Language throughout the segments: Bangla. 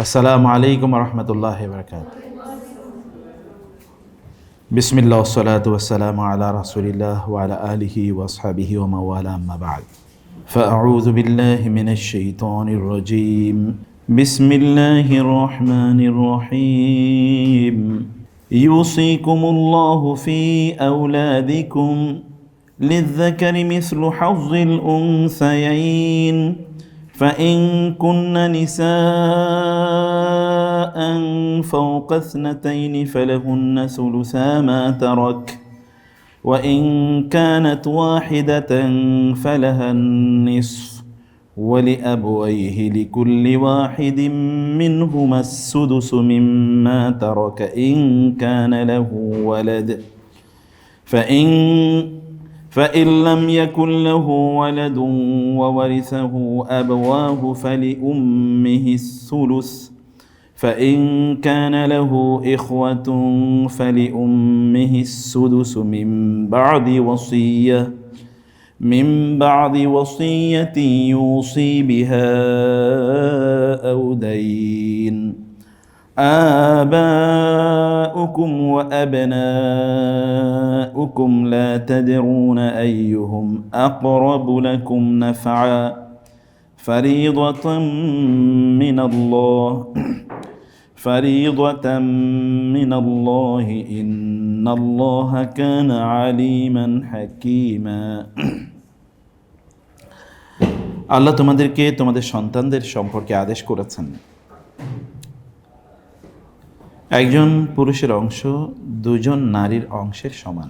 আসসালামু আলাইকুম রহমতুল্লাহ বরকাত। বিসমিল্লাহ ওয়াসসালাতু ওয়াসসালামু আলা রাসূলিল্লাহ ওয়া আলা আলিহি ওয়া আসহাবিহি ওয়া মাওয়ালা আম্মা বা'দ। ফাআউযু বিল্লাহি মিনাশ শাইতানির রাজীম। বিসমিল্লাহির রহমানির রহিম। ইউসিকুমুল্লাহু ফি আওলাদিকুম লিয-যাকারি মিসলু হাযযিল উনসায়াইন فإن كن نساء فوق اثنتين فلهن ثلثا ما ترك وإن كانت واحدة فلها النصف ولأبويه لكل واحد منهما السدس مما ترك إن كان له ولد فإن لم يكن له ولد وورثه أبواه فلأمه الثلث فإن كان له إخوة فلأمه السدس من بعد وصية يوصي بها أو دين. آباؤكم وأبناؤكم لا تدرون أيهم أقرب لكم نفعا فريضة من الله إن الله كان عليما حكيما. আল্লাহ তোমাদেরকে তোমাদের সন্তানদের সম্পর্কে আদেশ করেছেন, একজন পুরুষের অংশ দুজন নারীর অংশের সমান।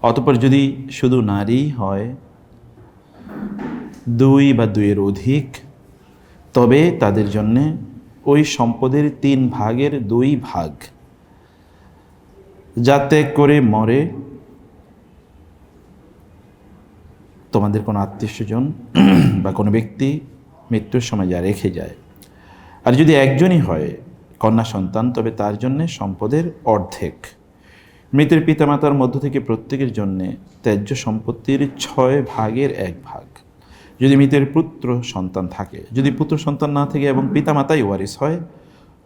অতঃপর যদি শুধু নারী হয়, দুই বা দুইয়ের অধিক, তবে তাদের জন্য ওই সম্পদের 3 ভাগের 2 ভাগ। যাতে করে মরে তোমাদের কোনো আত্মীয়স্বজন বা কোনো ব্যক্তি মৃত্যুর সময় যা রেখে যায়। আর যদি একজনই হয় কন্যা সন্তান, তবে তার জন্য সম্পদের অর্ধেক। মৃতের পিতামাতার মধ্য থেকে প্রত্যেকের জন্যে ত্যায্য সম্পত্তির 6 ভাগের 1 ভাগ। যদি মৃতের পুত্র সন্তান থাকে, যদি পুত্র সন্তান না থাকে এবং পিতামাতাই ওয়ারিস হয়,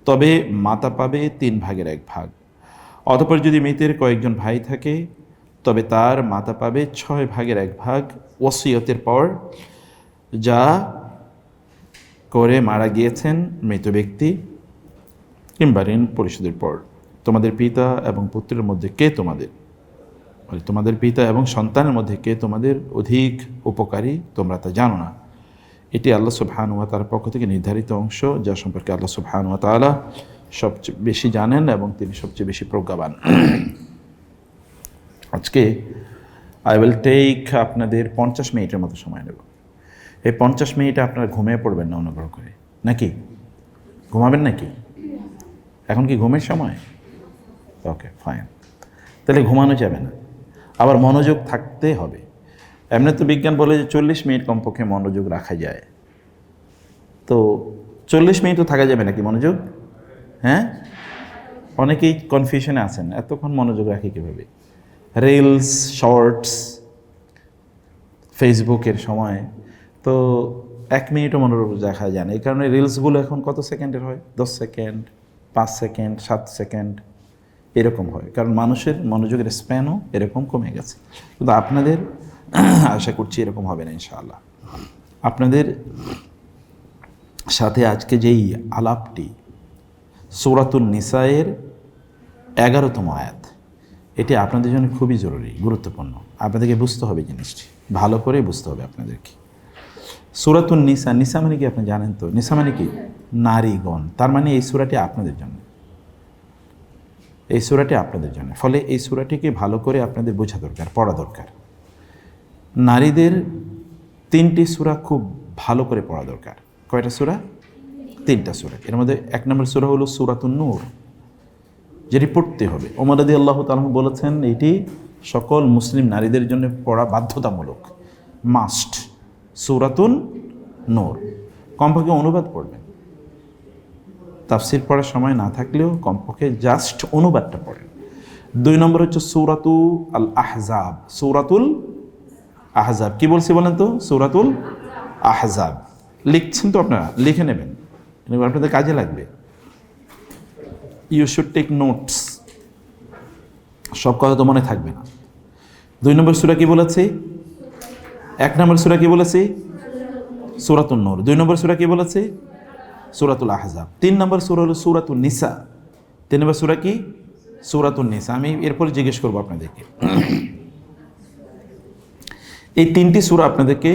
তবে মাতা পাবে 3 ভাগের 1 ভাগ। অতঃপর যদি মৃতের কয়েকজন ভাই থাকে, তবে তার মাতা পাবে 6 ভাগের 1 ভাগ ওসিয়তের পর, যা করে মারা গিয়েছেন মৃত ব্যক্তি, কিংবা ঋণ পরিশোধের পর। তোমাদের পিতা এবং পুত্রের মধ্যে কে তোমাদের পিতা এবং সন্তানের মধ্যে কে তোমাদের অধিক উপকারী, তোমরা তা জানো না। এটি আল্লাহ সুবহানাহু ওয়া তাআলার পক্ষ থেকে নির্ধারিত অংশ, যা সম্পর্কে আল্লাহ সুবহানাহু ওয়া তাআলা সবচেয়ে বেশি জানেন এবং তিনি সবচেয়ে বেশি প্রজ্ঞাবান। আজকে আই উইল টেক আপনাদের 50 মিনিটের মতো সময় নেব। এই 50 মিনিটে আপনারা ঘুমিয়ে পড়বেন না অনুগ্রহ করে, নাকি ঘুমাবেন নাকি? এখন কি ঘুমের সময়? ওকে, ফাইন। তাহলে ঘুমানো যাবে না, আবার মনোযোগ থাকতে হবে। এমনি তো বিজ্ঞান বলে যে 40 মিনিট কমপক্ষে মনোযোগ রাখা যায়। তো 40 মিনিটও থাকা যাবে নাকি মনোযোগ? হ্যাঁ, অনেকেই কনফিউশনে আছেন, এতক্ষণ মনোযোগ রাখি কীভাবে? রিলস, শর্টস, ফেসবুকের সময় তো 1 মিনিটও মনোযোগ রাখা যায় না। এই কারণে রিলসগুলো এখন কত সেকেন্ডের হয়? 10 সেকেন্ড, 5 সেকেন্ড, 7 সেকেন্ড এরকম হয়, কারণ মানুষের মনোযোগের স্প্যানও এরকম কমে গেছে। কিন্তু আপনাদের আশা করছি এরকম হবে না ইনশাআল্লাহ। আপনাদের সাথে আজকে যেই আলাপটি, সূরাতুন নিসায়ের 11তম আয়াত, এটি আপনাদের জন্য খুবই জরুরি, গুরুত্বপূর্ণ। আপনাদেরকে বুঝতে হবে জিনিসটি, ভালো করে বুঝতে হবে আপনাদেরকে। সূরাতুন নিসা, নিসা মানে কি আপনি জানেন তো? নিসা মানে কি? নারীগণ। তার মানে এই সূরাটি আপনাদের জন্য, এই সূরাটি আপনাদের জন্য। ফলে এই সূরাটিকে ভালো করে আপনাদের বোঝা দরকার, পড়া দরকার। নারীদের 3টি সূরা খুব ভালো করে পড়া দরকার। কয়টা সূরা? 3টা সূরা। এর মধ্যে 1 নম্বর সূরা হলো সূরাতুন নূর, যেটি পড়তে হবে। ওমর রাদিয়াল্লাহু তাআলা বলেছেন এটি সকল মুসলিম নারীদের জন্য পড়া বাধ্যতামূলক, মাস্ট। সূরাতুন নূর কমপক্ষে অনুবাদ পড়বেন। তাফসির পড়ার সময় না থাকলেও কমপক্ষে জাস্ট অনুবাদটা পড়েন। 2 নম্বর হচ্ছে সূরাতুল আহজাব। সূরাতুল আহজাব কি বলছি বলেন তো? সূরাতুল আহজাব লিখছেন তো আপনারা, লিখে নেবেন। এগুলো আপনাদের কাজে লাগবে। You should take notes. সব কথা তো মনে থাকবে না। 2 নম্বর সূরা কি বলেছি? 1 নম্বর সূরা কি বলেছি? সূরাতুন নূর। 2 নম্বর সূরা কি বলেছি? সূরাতুল আহজাব। 3 নম্বর সূরা হলো সূরাতুন নিসা। 3 নম্বর সূরা কি? সূরাতুন নিসা। আমি এরপরে জিজ্ঞেস করবো আপনাদেরকে, এই 3টি সূরা আপনাদেরকে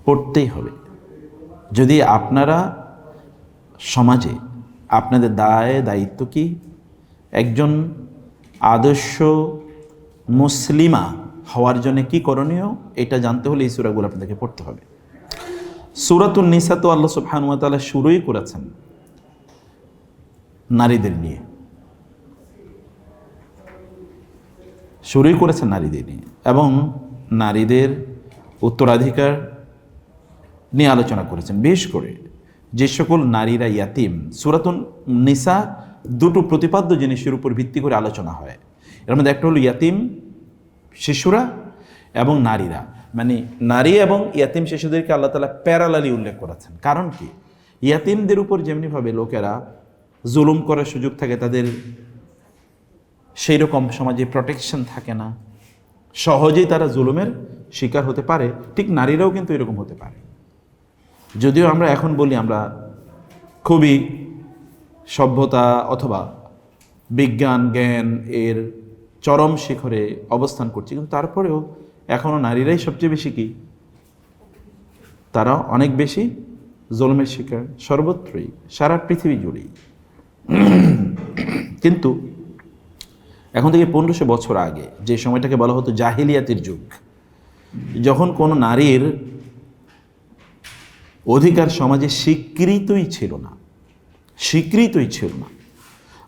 পড়তেই হবে। যদি আপনারা সমাজে আপনাদের দায়িত্ব কি, একজন আদর্শ মুসলিমা হওয়ার জন্য কি করণীয়, এটা জানতে হলে এই সূরাগুলো আপনাদেরকে পড়তে হবে। সূরাতুন নিসা তো আল্লাহ সুবহানাহু ওয়া তাআলা শুরুই করেছেন নারীদের নিয়ে, শুরুই করেছেন নারীদের নিয়ে, এবং নারীদের উত্তরাধিকার নিয়ে আলোচনা করেছেন। বিশেষ করে যে সকল নারীরা ইয়াতিম, সূরাতুন নিসা 2টো প্রতিপাদ্য জিনিসের উপর ভিত্তি করে আলোচনা হয়। এর মধ্যে একটা হলো ইয়াতিম শিশুরা এবং নারীরা, মানে নারী এবং ইয়াতিম শিশুদেরকে আল্লাহ তাআলা প্যারালালি উল্লেখ করেছেন। কারণ কি, ইয়াতিমদের উপর যেমনিভাবে লোকেরা জুলুম করার সুযোগ থাকে, তাদের সেই রকম সমাজে প্রোটেকশন থাকে না, সহজেই তারা জুলুমের শিকার হতে পারে, ঠিক নারীরাও কিন্তু এরকম হতে পারে। যদিও আমরা এখন বলি আমরা খুবই সভ্যতা অথবা বিজ্ঞান জ্ঞান এর চরম শিখরে অবস্থান করছি, কিন্তু তারপরেও এখনও নারীরাই সবচেয়ে বেশি কি, তারা অনেক বেশি জুলুমের শিকার সর্বত্রই, সারা পৃথিবী জুড়েই। কিন্তু এখন থেকে 1500 বছর আগে, যে সময়টাকে বলা হতো জাহিলিয়াতের যুগ, যখন কোনো নারীর অধিকার সমাজে স্বীকৃতই ছিল না,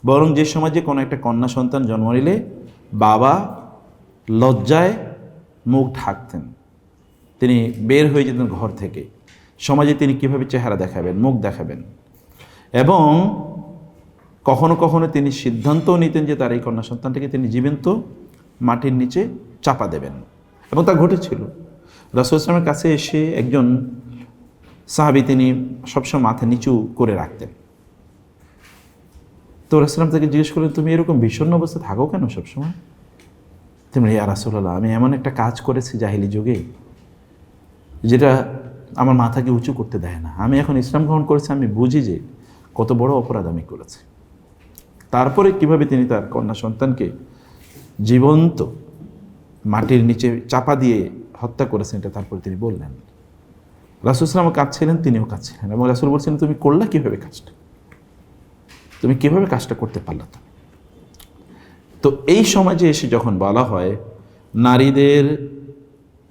বরং যে সমাজে কোনো একটা কন্যা সন্তান জন্ম নিলে বাবা লজ্জায় মুখ ঢাকতেন, তিনি বের হয়ে যেতেন ঘর থেকে, সমাজে তিনি কিভাবে চেহারা দেখাবেন, মুখ দেখাবেন, এবং কখনো কখনো তিনি সিদ্ধান্তও নিতেন যে তার এই কন্যা সন্তানটাকে তিনি জীবন্ত মাটির নিচে চাপা দেবেন, এবং তা ঘটেছিল। রাসূল ইসলামের কাছে এসে একজন সাহাবী, তিনি সবসময় মাথা নিচু করে রাখতেন। তো রাসূল তাকে জিজ্ঞেস করলেন, তুমি এরকম বিষণ্ণ অবস্থা থাকো কেন সবসময়? তুমি, ইয়া রাসূলুল্লাহ, আমি এমন একটা কাজ করেছি জাহিলি যুগে যেটা আমার মাথাকে উঁচু করতে দেয় না। আমি এখন ইসলাম গ্রহণ করেছি, আমি বুঝি যে কত বড় অপরাধ আমি করেছি। তারপরে কিভাবে তিনি তার কন্যা সন্তানকে জীবন্ত মাটির নিচে চাপা দিয়ে হত্যা করেছেন, এটা তারপরে তিনি বললেন। রাসূল সাল্লাল্লাহু আলাইহি ওয়াসাল্লাম কাঁদছিলেন, তিনিও কাঁদছিলেন, এবং রাসূল বলছেন, তুমি করলা কিভাবে কাজটা, তুমি কিভাবে কাজটা করতে পারলা? তো এই সমাজে এসে যখন বলা হয় নারীদের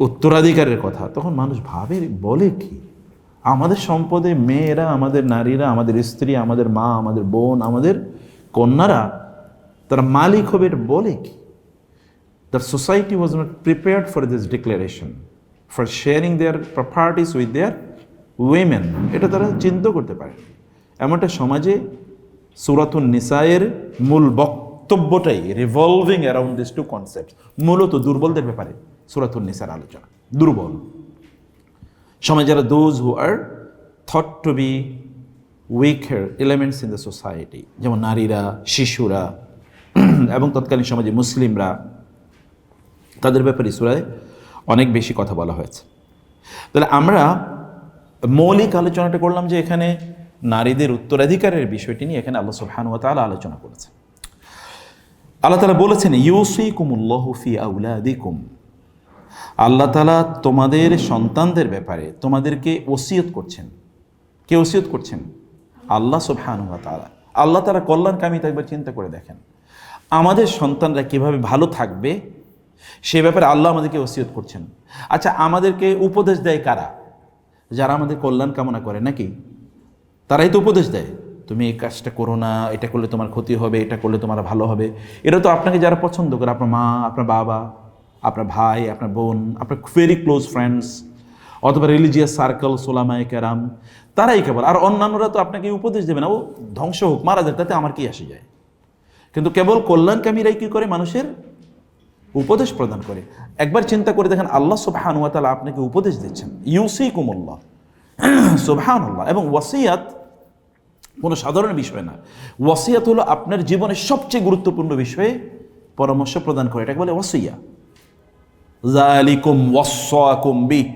উত্তরাধিকারের কথা, তখন মানুষ ভাবে, বলে কি, আমাদের সম্পদে মেয়েরা, আমাদের নারীরা, আমাদের স্ত্রী, আমাদের মা, আমাদের বোন, আমাদের কন্যারা তারা মালিক হবে, এটা বলে কি? The society was not prepared for this declaration, for sharing their properties with their women. এটা তারা চিন্তা করতে পারে। এমনটা সমাজে সূরাতুন নিসায়ের মূল বক্তব্যটাই রিভলভিং অ্যারাউন্ড দিস 2 কনসেপ্টস। মূলত দুর্বলদের ব্যাপারে সূরাতুন নিসার আলোচনা। দুর্বল সমাজ, যারা those who are thought to be weaker elements in the society, যেমন নারীরা, শিশুরা এবং তৎকালীন সমাজে মুসলিমরা, তাদের ব্যাপারে সূরায় অনেক বেশি কথা বলা হয়েছে। তাহলে আমরা মৌলিক আলোচনাটা করলাম যে এখানে নারীদের উত্তরাধিকারের বিষয়টি নিয়ে এখানে আল্লাহ সুবহানাহু ওয়া তাআলা আলোচনা করেছেন। আল্লাহ তাআলা বলেছেন, ইউসিকুমুল্লাহু ফি আওলাদিকুম, আল্লাহ তাআলা তোমাদের সন্তানদের ব্যাপারে তোমাদেরকে ওসিয়ত করছেন। কে ওসিয়ত করছেন? আল্লাহ সুবহানাহু ওয়া তাআলা। আল্লাহ তাআলা কল্যাণকামী, একবার চিন্তা করে দেখেন, আমাদের সন্তানরা কিভাবে ভালো থাকবে সে ব্যাপারে আল্লাহ আমাদেরকে ওসিয়ত করছেন। আচ্ছা, আমাদেরকে উপদেশ দেয় কারা? যারা আমাদের কল্যাণ কামনা করে, নাকি? তারাই তো উপদেশ দেয়, তুমি এই কাজটা করো না, এটা করলে তোমার ক্ষতি হবে, এটা করলে তোমার ভালো হবে। এটা তো আপনাকে যারা পছন্দ করে, আপনার মা, আপনার বাবা, আপনার ভাই, আপনার বোন, আপনার ভেরি ক্লোজ ফ্রেন্ডস, অথবা রিলিজিয়াস সার্কেল, সোলামায়ে কেরাম, তারাই কেবল। আর অন্যান্যরা তো আপনাকে উপদেশ দেবে না, ও ধ্বংস হোক, মারা যায়, তাতে আমার কি আসে যায়। কিন্তু কেবল কল্যাণকামীরাই কি করে? মানুষের উপদেশ প্রদান করে। একবার চিন্তা করে দেখেন, আল্লাহ সুবহানাহু ওয়া তাআলা আপনাকে উপদেশ দিচ্ছেন, ইউসিকুমুল্লাহ, সুবহানাল্লাহ। এবং ওয়াসিয়াত কোনো সাধারণ বিষয় না। ওয়াসিয়াত হলো আপনার জীবনের সবচেয়ে গুরুত্বপূর্ণ বিষয়ে পরামর্শ প্রদান করে, এটাকে বলে ওয়াসিয়া। যালিকুম ওয়াসাকুম বিহ,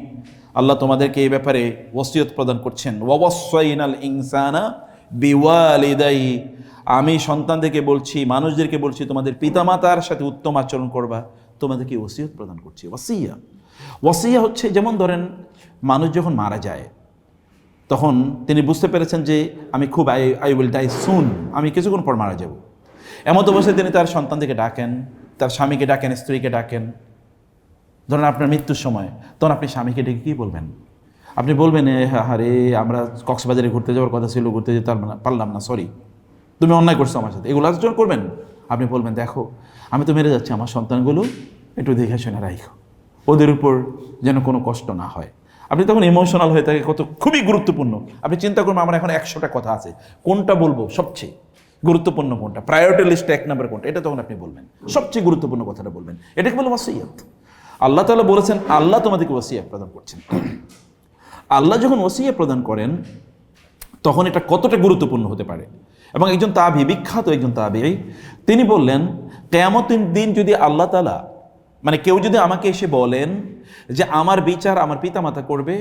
আল্লাহ তোমাদেরকে এই ব্যাপারে ওয়াসিয়ত প্রদান করছেন। ওয়াসাইনাল ইনসানা বিওয়ালিদাইহি, আমি সন্তানদেরকে বলছি, মানুষদেরকে বলছি, তোমাদের পিতামাতার সাথে উত্তম আচরণ করবা, তোমাদেরকে ওসিয়ত প্রদান করছি। ওয়াসিয়া, ওয়াসিয়া হচ্ছে যেমন ধরেন মানুষ যখন মারা যায় তখন তিনি বুঝতে পেরেছেন যে আমি খুব আই উইল ডাই সুন, আমি কিছুক্ষণ পর মারা যাব। এমত অবস্থায় তিনি তার সন্তানদেরকে ডাকেন, তার স্বামীকে ডাকেন, স্ত্রীকে ডাকেন। ধরেন আপনার মৃত্যুর সময়, তখন আপনি স্বামীকে ডেকে কী বলবেন? আপনি বলবেন, আরে আমরা কক্সবাজারে ঘুরতে যাওয়ার কথা ছিল, ঘুরতে যেতে পারলাম না, সরি, তুমি অন্যায় করছো আমার সাথে, এগুলো আলোচনা করবেন। আপনি বলবেন, দেখো আমি তো মেরে যাচ্ছি, আমার সন্তানগুলো একটু দেখে শুনে রাখো, ওদের উপর যেন কোনো কষ্ট না হয়। আপনি তখন ইমোশনাল হয়ে থাকে, কত খুবই গুরুত্বপূর্ণ। আপনি চিন্তা করবেন আমার এখন 100টা কথা আছে, কোনটা বলবো সবচেয়ে গুরুত্বপূর্ণ কোনটা, প্রায়োরিটি লিস্টে 1 নম্বর কোনটা, এটা তখন আপনি বলবেন, সবচেয়ে গুরুত্বপূর্ণ কথাটা বলবেন। এটাকে বলে ওয়াসিয়াত। আল্লাহ তাআলা বলেছেন, আল্লাহ তোমাদেরকে ওয়াসিয়াত প্রদান করছেন। আল্লাহ যখন ওয়াসিয়াত প্রদান করেন তখন এটা কতটা গুরুত্বপূর্ণ হতে পারে। এবং একজন তাবি, বিখ্যাত একজন তাবি, তিনি বললেন, কিয়ামতের দিন যদি আল্লাহ তাআলা, মানে কেউ যদি আমাকে এসে বলেন যে আমার বিচার আমার পিতামাতা করবে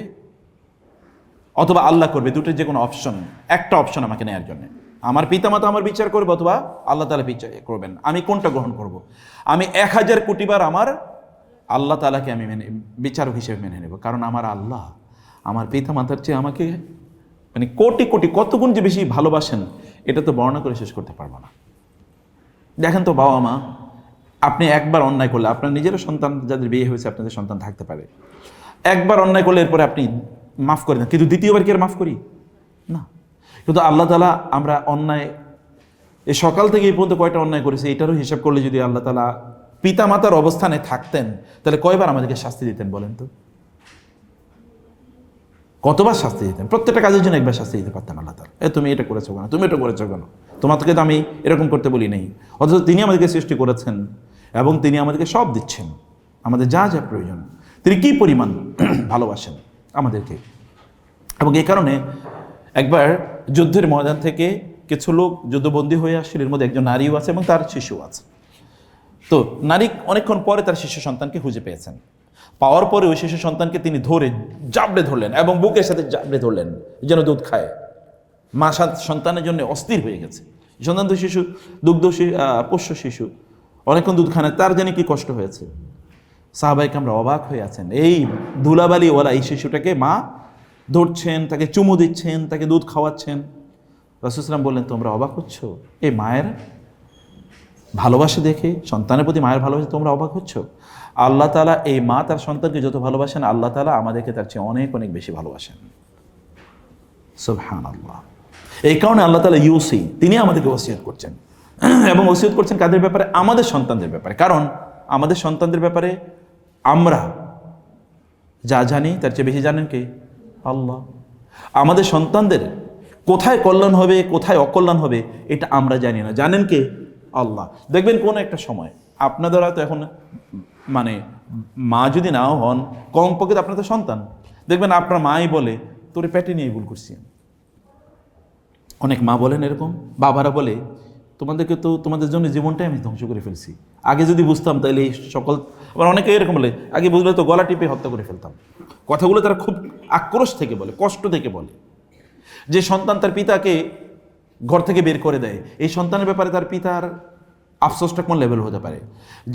অথবা আল্লাহ করবে, দুটোর যে কোনো অপশন, একটা অপশন আমাকে নেওয়ার জন্য, আমার পিতামাতা আমার বিচার করবে অথবা আল্লাহ তাআলা বিচার করবেন, আমি কোনটা গ্রহণ করব? আমি 1000 কোটি বার আমার আল্লাহ তাআলাকে আমি বিচারক হিসেবে মেনে নেব, কারণ আমার আল্লাহ আমার পিতামাতার চেয়ে আমাকে মানে কোটি কোটি কত গুণ যে বেশি ভালোবাসেন, এটা তো বর্ণনা করে শেষ করতে পারবো না। দেখেন তো বাবা মা, আপনি একবার অন্যায় করলে, আপনার নিজেরও সন্তান যাদের বিয়ে হয়েছে আপনাদের সন্তান থাকতে পারে, একবার অন্যায় করলে এরপরে আপনি মাফ করে দেন, কিন্তু দ্বিতীয়বার কি আর মাফ করি না? কিন্তু আল্লাহ তাআলা, আমরা অন্যায় এই সকাল থেকে এই পর্যন্ত কয়টা অন্যায় করেছি এটারও হিসাব করলে যদি আল্লাহ তাআলা পিতা মাতার অবস্থানে থাকতেন তাহলে কয়বার আমাদেরকে শাস্তি দিতেন বলেন তো? কতবার শাস্তি দিতেন? প্রত্যেকটা কাজের জন্য একবার শাস্তি দিতে পারতেন আল্লাহ তাআলা। তুমি এটা করেছো কেন, তুমি এটা করেছো কেন, তোমাকে তো আমি এরকম করতে বলি নেই। অথচ তিনি আমাদেরকে সৃষ্টি করেছেন এবং তিনি আমাদেরকে সব দিচ্ছেন, আমাদের যা যা প্রয়োজন। তিনি কি পরিমাণ ভালোবাসেন আমাদেরকে। এবং এই কারণে একবার যুদ্ধের ময়দান থেকে কিছু লোক যুদ্ধবন্দী হয়ে আসছিল, এর মধ্যে একজন নারীও আছে এবং তার শিশু আছে। তো নারী অনেকক্ষণ পরে তার শিশু সন্তানকে খুঁজে পেয়েছেন। পাওয়ার পরে ওই শিশু সন্তানকে তিনি ধরে জাবড়ে ধরলেন এবং বুকের সাথে জাবড়ে ধরলেন যেন দুধ খায়। মা সন্তানের জন্য অস্থির হয়ে গেছে। সন্তান তো শিশু, পোষ্য শিশু, অনেকক্ষণ দুধ খায় না, তার জানি কি কষ্ট হয়েছে। সাহাবায়ে কেরাম অবাক হয়ে আছেন, এই ধুলাবালিওয়ালা এই শিশুটাকে মা ধরছেন, তাকে চুমু দিচ্ছেন, তাকে দুধ খাওয়াচ্ছেন। রাসূল সাল্লাল্লাহু আলাইহি ওয়াসাল্লাম বললেন, তোমরা অবাক হচ্ছ এই মায়ের ভালোবাসা দেখে, সন্তানের প্রতি মায়ের ভালোবাসা তোমরা অবাক হচ্ছ? আল্লাহ তাআলা এই মা তার সন্তানকে যত ভালোবাসেন, আল্লাহ তাআলা আমাদেরকে তার চেয়ে অনেক অনেক বেশি ভালোবাসেন। সুবহানাল্লাহ। এই কারণে আল্লাহ তাআলা ইউসি, তিনি আমাদেরকে ওসিয়ত করছেন এবং ওসিয়ত করছেন কাদের ব্যাপারে? আমাদের সন্তানদের ব্যাপারে। কারণ আমাদের সন্তানদের ব্যাপারে আমরা যা জানি তার চেয়ে বেশি জানেন কে? আল্লাহ। আমাদের সন্তানদের কোথায় কল্যাণ হবে কোথায় অকল্যাণ হবে এটা আমরা জানি না, জানেন কে? আল্লাহ। দেখবেন কোন একটা সময় আপনাদের হয়তো এখন মানে মা যদি নাও হন, কমপক্ষে আপনাদের সন্তান দেখবেন আপনার মাই বলে, তোরে পেটে নিয়ে ভুল করছি। অনেক মা বলেন এরকম, বাবারা বলে, তোমাদেরকে তো তোমাদের জন্য জীবনটাই আমি ধ্বংস করে ফেলছি, আগে যদি বুঝতাম তাহলে এই সকল। আবার অনেকে এরকম বলে, আগে বুঝলে তো গলা টিপে হত্যা করে ফেলতাম। কথাগুলো তারা খুব আক্রোশ থেকে বলে, কষ্ট থেকে বলে। যে সন্তান তার পিতাকে ঘর থেকে বের করে দেয়, এই সন্তানের ব্যাপারে তার পিতার আফসোসটা কোন লেভেল হতে পারে?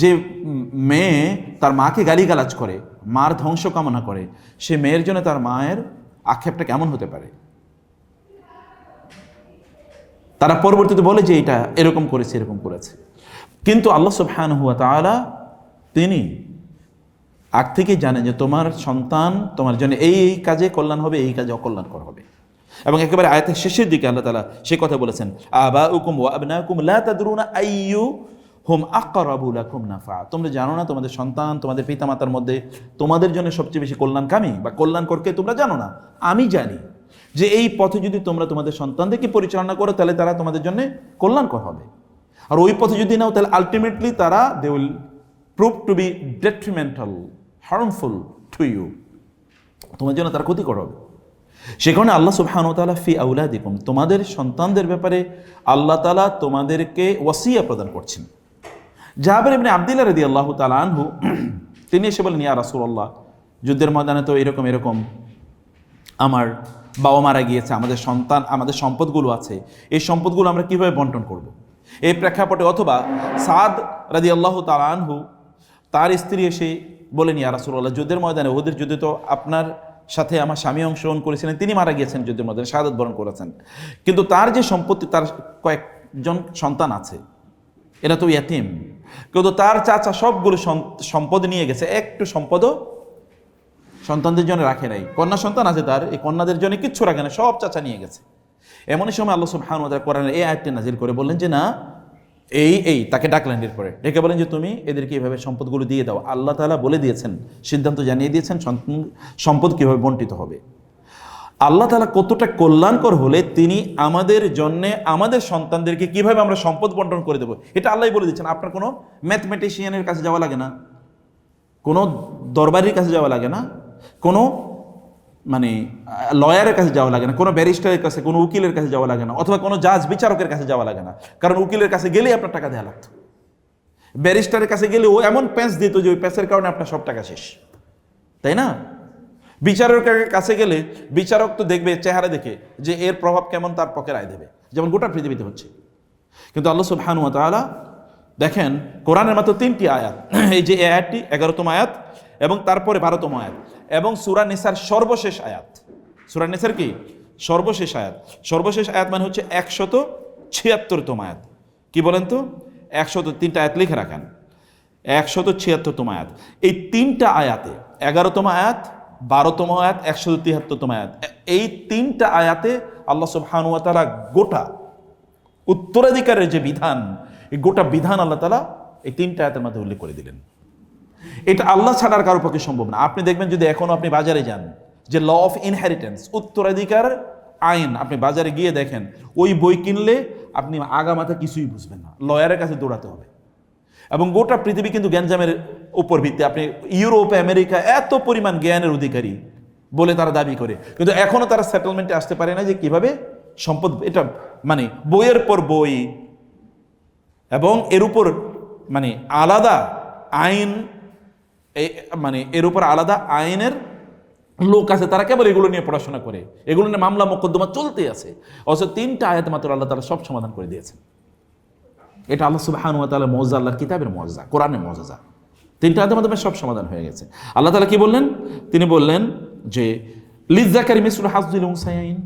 যে মেয়ে তার মাকে গালিগালাজ করে, মার ধ্বংস কামনা করে, সে মেয়ের জন্য তার মায়ের আক্ষেপটা কেমন হতে পারে? তারা পরবর্তীতে বলে যে এটা এরকম করেছে, এরকম করেছে। কিন্তু আল্লাহ সুবহানাহু ওয়া তাআলা তিনি আগ থেকেই জানেন যে তোমার সন্তান তোমার জন্য এই এই কাজে কল্যাণ হবে, এই কাজে অকল্যাণকর হবে। এবং একেবারে আয়াতের শেষের দিকে আল্লাহ তাআলা সেই কথা বলেছেন, আবাউকুম ওয়া আবনাকুম লা তাদরুনা আইয়ুহুম আকরাবু লাকুম নাফা। তোমরা জানো না তোমাদের সন্তান, তোমাদের পিতামাতার মধ্যে তোমাদের জন্য সবচেয়ে বেশি কল্যাণকামী বা কল্যাণকরকে তোমরা জানো না। আমি জানি যে এই পথে যদি তোমরা তোমাদের সন্তানদেরকে পরিচালনা করো তাহলে তারা তোমাদের জন্য কল্যাণকর হবে, আর ওই পথে যদি নাও তাহলে আলটিমেটলি তারা they will prove to be detrimental, harmful to you, তোমার জন্য তারা ক্ষতিকর হবে। সে কারণে আল্লাহ সুবহানাহু ওয়া তাআলা ফি আউলাদিকুম, তোমাদের সন্তানদের ব্যাপারে আল্লাহ তাআলা তোমাদেরকে ওয়াসিয়া প্রদান করছেন। জাবের ইবনে আব্দুল্লাহ রাদিয়াল্লাহু তাআলা আনহু তিনি এসে বলেন, ইয়া রাসূলুল্লাহ, যুদ্ধের ময়দানে তো এরকম এরকম আমার বাবা মারা গিয়েছে, আমাদের সন্তান, আমাদের সম্পদগুলো আছে, এই সম্পদগুলো আমরা কিভাবে বন্টন করব। এই প্রেক্ষাপটে অথবা সাদ রাদিয়াল্লাহু তাআলা আনহু তার স্ত্রী এসে বলেন, ইয়া রাসূলুল্লাহ, যুদ্ধের ময়দানে ওদের যুদ্ধে তো আপনার সাথে আমার স্বামী অংশগ্রহণ করেছিলেন, তিনি মারা গিয়েছেন যুদ্ধের ময়দানে, শাহাদাত বরণ করেছেন, কিন্তু তার যে সম্পত্তি, তার কয়েকজন সন্তান আছে, এরা তো ইয়াতিম, কিন্তু তার চাচা সবগুলো সম্পদ নিয়ে গেছে, একটু সম্পদও সন্তানদের জন্য রাখে নাই। কন্যা সন্তান আছে তার, এই কন্যাদের জন্য কিচ্ছু রাখে না, সব চাচা নিয়ে গেছে। এমনই সময় আল্লাহ সুবহানাহু ওয়া তাআলা কোরআনের এই আয়াতটি নাজিল করে বললেন যে না, তাকে ডাকলেন, এরপরে ডেকে বলেন যে তুমি এদেরকে এইভাবে সম্পদগুলো দিয়ে দাও। আল্লাহ তাআলা বলে দিয়েছেন, সিদ্ধান্ত জানিয়ে দিয়েছেন সম্পদ কিভাবে বন্টিত হবে। আল্লাহ তাআলা কতটা কল্যাণকর হলে তিনি আমাদের জন্য আমাদের সন্তানদেরকে কিভাবে আমরা সম্পদ বন্টন করে দেবো, এটা আল্লাহই বলে দিচ্ছেন। আপনার কোনো ম্যাথমেটিশিয়ানের কাছে যাওয়া লাগে না, কোনো দরবারির কাছে যাওয়া লাগে না, কোনো লয়ারের কাছে যাওয়া লাগে না, কোনো ব্যারিস্টারের কাছে, কোনো উকিলের কাছে যাওয়া লাগে না, অথবা কোনো জাজ বিচারকের কাছে যাওয়া লাগে না। কারণ উকিলের কাছে গেলেই আপনার টাকা দেওয়া লাগতো, ব্যারিস্টারের কাছে গেলে ও এমন প্যাঁচ দিত যে ওই প্যাঁচের কারণে আপনার সব টাকা শেষ, তাই না? বিচারকের কাছে গেলে বিচারক তো দেখবে চেহারা দেখে যে এর প্রভাব কেমন, তার পক্ষে রায় দেবে, যেমন গোটা পৃথিবীতে হচ্ছে। কিন্তু আল্লাহ সুবহানাহু ওয়া তাআলা দেখেন, কোরআনের মাত্র 3টি আয়াত, এই যে আয়াতটি 11তম আয়াত এবং তারপরে 12তম আয়াত এবং সূরা নিসার সর্বশেষ আয়াত। সূরা নিসার কি সর্বশেষ আয়াত? সর্বশেষ আয়াত মানে হচ্ছে 176তম আয়াত। কি বলেন তো? 103টা আয়াত লিখে রাখেন, 176তম আয়াত। এই 3টা আয়াতে, 11তম আয়াত, 12তম আয়াত, 173তম আয়াত, এই 3টা আয়াতে আল্লাহ সুবহানাহু ওয়া তাআলা গোটা উত্তরাধিকারের যে বিধান, এই গোটা বিধান আল্লাহ তাআলা এই 3টা আয়াতের মধ্যে উল্লেখ করে দিলেন। এটা আল্লাহ ছাড়ার কারোর পক্ষে সম্ভব না। আপনি দেখবেন যদি এখনো আপনি বাজারে যান, যে ল অফ ইনহেরিটেন্স, উত্তরাধিকার আইন, আপনি বাজারে গিয়ে দেখেন, ওই বই কিনলে আপনি আগামাথা কিছুই বুঝবেন না, লয়ারের কাছে দৌড়াতে হবে। এবং গোটা পৃথিবী কিন্তু জ্ঞানজামের উপর ভিত্তি। আপনি ইউরোপ, আমেরিকা এত পরিমাণ জ্ঞানের অধিকারী বলে তারা দাবি করে, কিন্তু এখনো তারা সেটেলমেন্টে আসতে পারে না যে কিভাবে সম্পদ, এটা বইয়ের পর বই এবং এর উপর আলাদা আইন, এর উপর আলাদা আইনের লোক আছে, তারা কেবল এগুলো নিয়ে পড়াশোনা করে, এগুলো নিয়ে মামলা মোকদ্দমা চলতে আছে। অথচ 3টা আয়াত মাত্র আল্লাহ তাআলা সব সমাধান করে দিয়েছেন। এটা আল্লাহ সুবহানাহু ওয়া তাআলার মুআজ্জা, আল্লাহর কিতাবের মুআজ্জা, কোরআনের মুআজ্জা। 3টা আয়াতের মাধ্যমে সব সমাধান হয়ে গেছে। আল্লাহ তাআলা কি বললেন? তিনি বললেন যে লিযযাকারি মিসলু হাযযিল উনসায়াইন,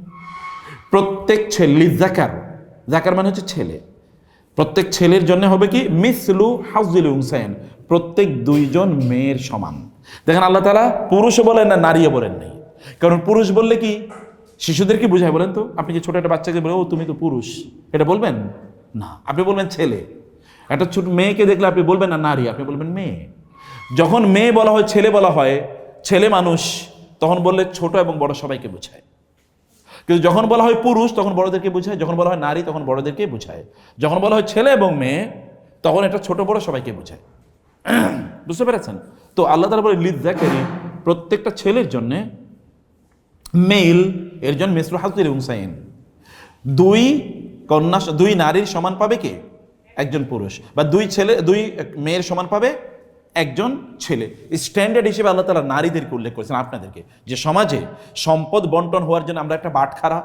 প্রত্যেক ছেলে, লিযযাকার, যাকার মানে হচ্ছে ছেলে, প্রত্যেক ছেলের জন্য হবে কি মিসলু হাযযিল উনসায়াইন, প্রত্যেক 2জন মেয়ের সমান। দেখেন আল্লাহ তাআলা পুরুষও বলেন না, নারীও বলেন নাই। কারণ পুরুষ বললে কি শিশুদের কি বোঝায় বলেন তো? আপনি কি ছোট একটা বাচ্চাকে বলে, ও তুমি তো পুরুষ, এটা বলবেন না, আপনি বলবেন ছেলে। একটা ছোট মেয়েকে দেখলে আপনি বলবেন না নারী, আপনি বলবেন মেয়ে। যখন মেয়ে বলা হয়, ছেলে বলা হয়, ছেলে মানুষ, তখন বললে ছোট এবং বড় সবাইকে বোঝায়। কিন্তু যখন বলা হয় পুরুষ, তখন বড়দেরকে বোঝায়। যখন বলা হয় নারী, তখন বড়দেরকে বোঝায়। যখন বলা হয় ছেলে এবং মেয়ে, তখন এটা ছোট বড় সবাইকে বোঝায়। বুঝতে পেরেছেন তো? আল্লাহ তাআলা বলে লিযযাকারি, প্রত্যেকটা ছেলের জন্য, মেল এর জন্য মিসলু হাযযিল উনসায়াইন, 2 নারীর সমান পাবে কে? একজন পুরুষ। বা 2 মেয়ের সমান পাবে একজন ছেলে। স্ট্যান্ডার্ড হিসেবে আল্লাহ তাআলা নারীদেরকে উল্লেখ করেছেন, আপনাদেরকে, যে সমাজে সম্পদ বন্টন হওয়ার জন্য আমরা একটা বাটখারা,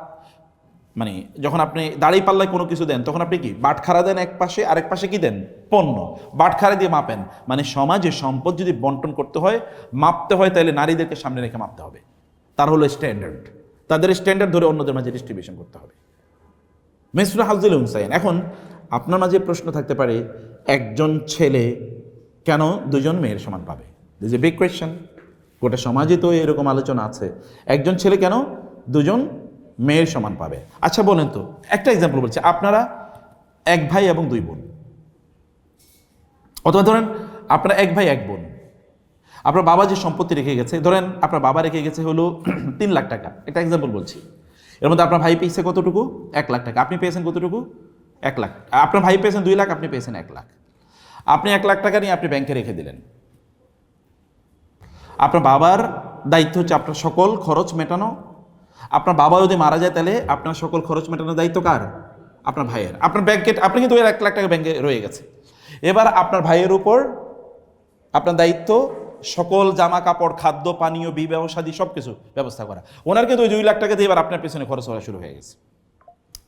যখন আপনি দাঁড়িয়ে পাল্লায় কোনো কিছু দেন, তখন আপনি কি বাটখারা দেন এক পাশে, আরেক পাশে কি দেন? পণ্য। বাটখারা দিয়ে মাপেন। সমাজে সম্পদ যদি বন্টন করতে হয়, মাপতে হয়, তাহলে নারীদেরকে সামনে রেখে মাপতে হবে। তার হলো স্ট্যান্ডার্ড, তাদের স্ট্যান্ডার্ড ধরে অন্যদের মাঝে ডিস্ট্রিবিউশন করতে হবে। মিসলু হাযযিল উনসায়াইন। এখন আপনার মাঝে প্রশ্ন থাকতে পারে, একজন ছেলে কেন 2জন মেয়ের সমান পাবে? This a big question. গোটা সমাজে তো এরকম আলোচনা আছে, একজন ছেলে কেন 2জন মেয়ের সমান পাবে। আচ্ছা বলেন তো, একটা এক্সাম্পল বলছি, আপনারা 1 ভাই এবং 2 বোন, অথবা ধরেন আপনারা 1 ভাই 1 বোন। আপনার বাবা যে সম্পত্তি রেখে গেছে, ধরেন আপনার বাবা রেখে গেছে হলো 3 লাখ টাকা, একটা এক্সাম্পল বলছি। এর মধ্যে আপনার ভাই পেয়েছে কতটুকু? 1 লাখ টাকা। আপনি পেয়েছেন কতটুকু? 1 লাখ। আপনার ভাই পেয়েছেন 2 লাখ, আপনি পেয়েছেন 1 লাখ। আপনি 1 লাখ টাকা নিয়ে আপনি ব্যাংকে রেখে দিলেন। আপনার বাবার দায়িত্ব হচ্ছে আপনার সকল খরচ মেটানো, আপনার বাবা যদি মারা যায় তাহলে আপনার সকল খরচ মেটানোর দায়িত্ব কার? আপনার ভাইয়ের। আপনার ব্যাংকে আপনি কিন্তু 1 লাখ টাকা ব্যাংকে রয়ে গেছে, এবার আপনার ভাইয়ের উপর আপনার দায়িত্ব সকল জামা কাপড়, খাদ্য, পানীয়, বিবাহ শাদী সব কিছু ব্যবস্থা করা। ওনার কিন্তু ওই 2 লাখ টাকা দিয়ে এবার আপনার পেছনে খরচ করা শুরু হয়ে গেছে।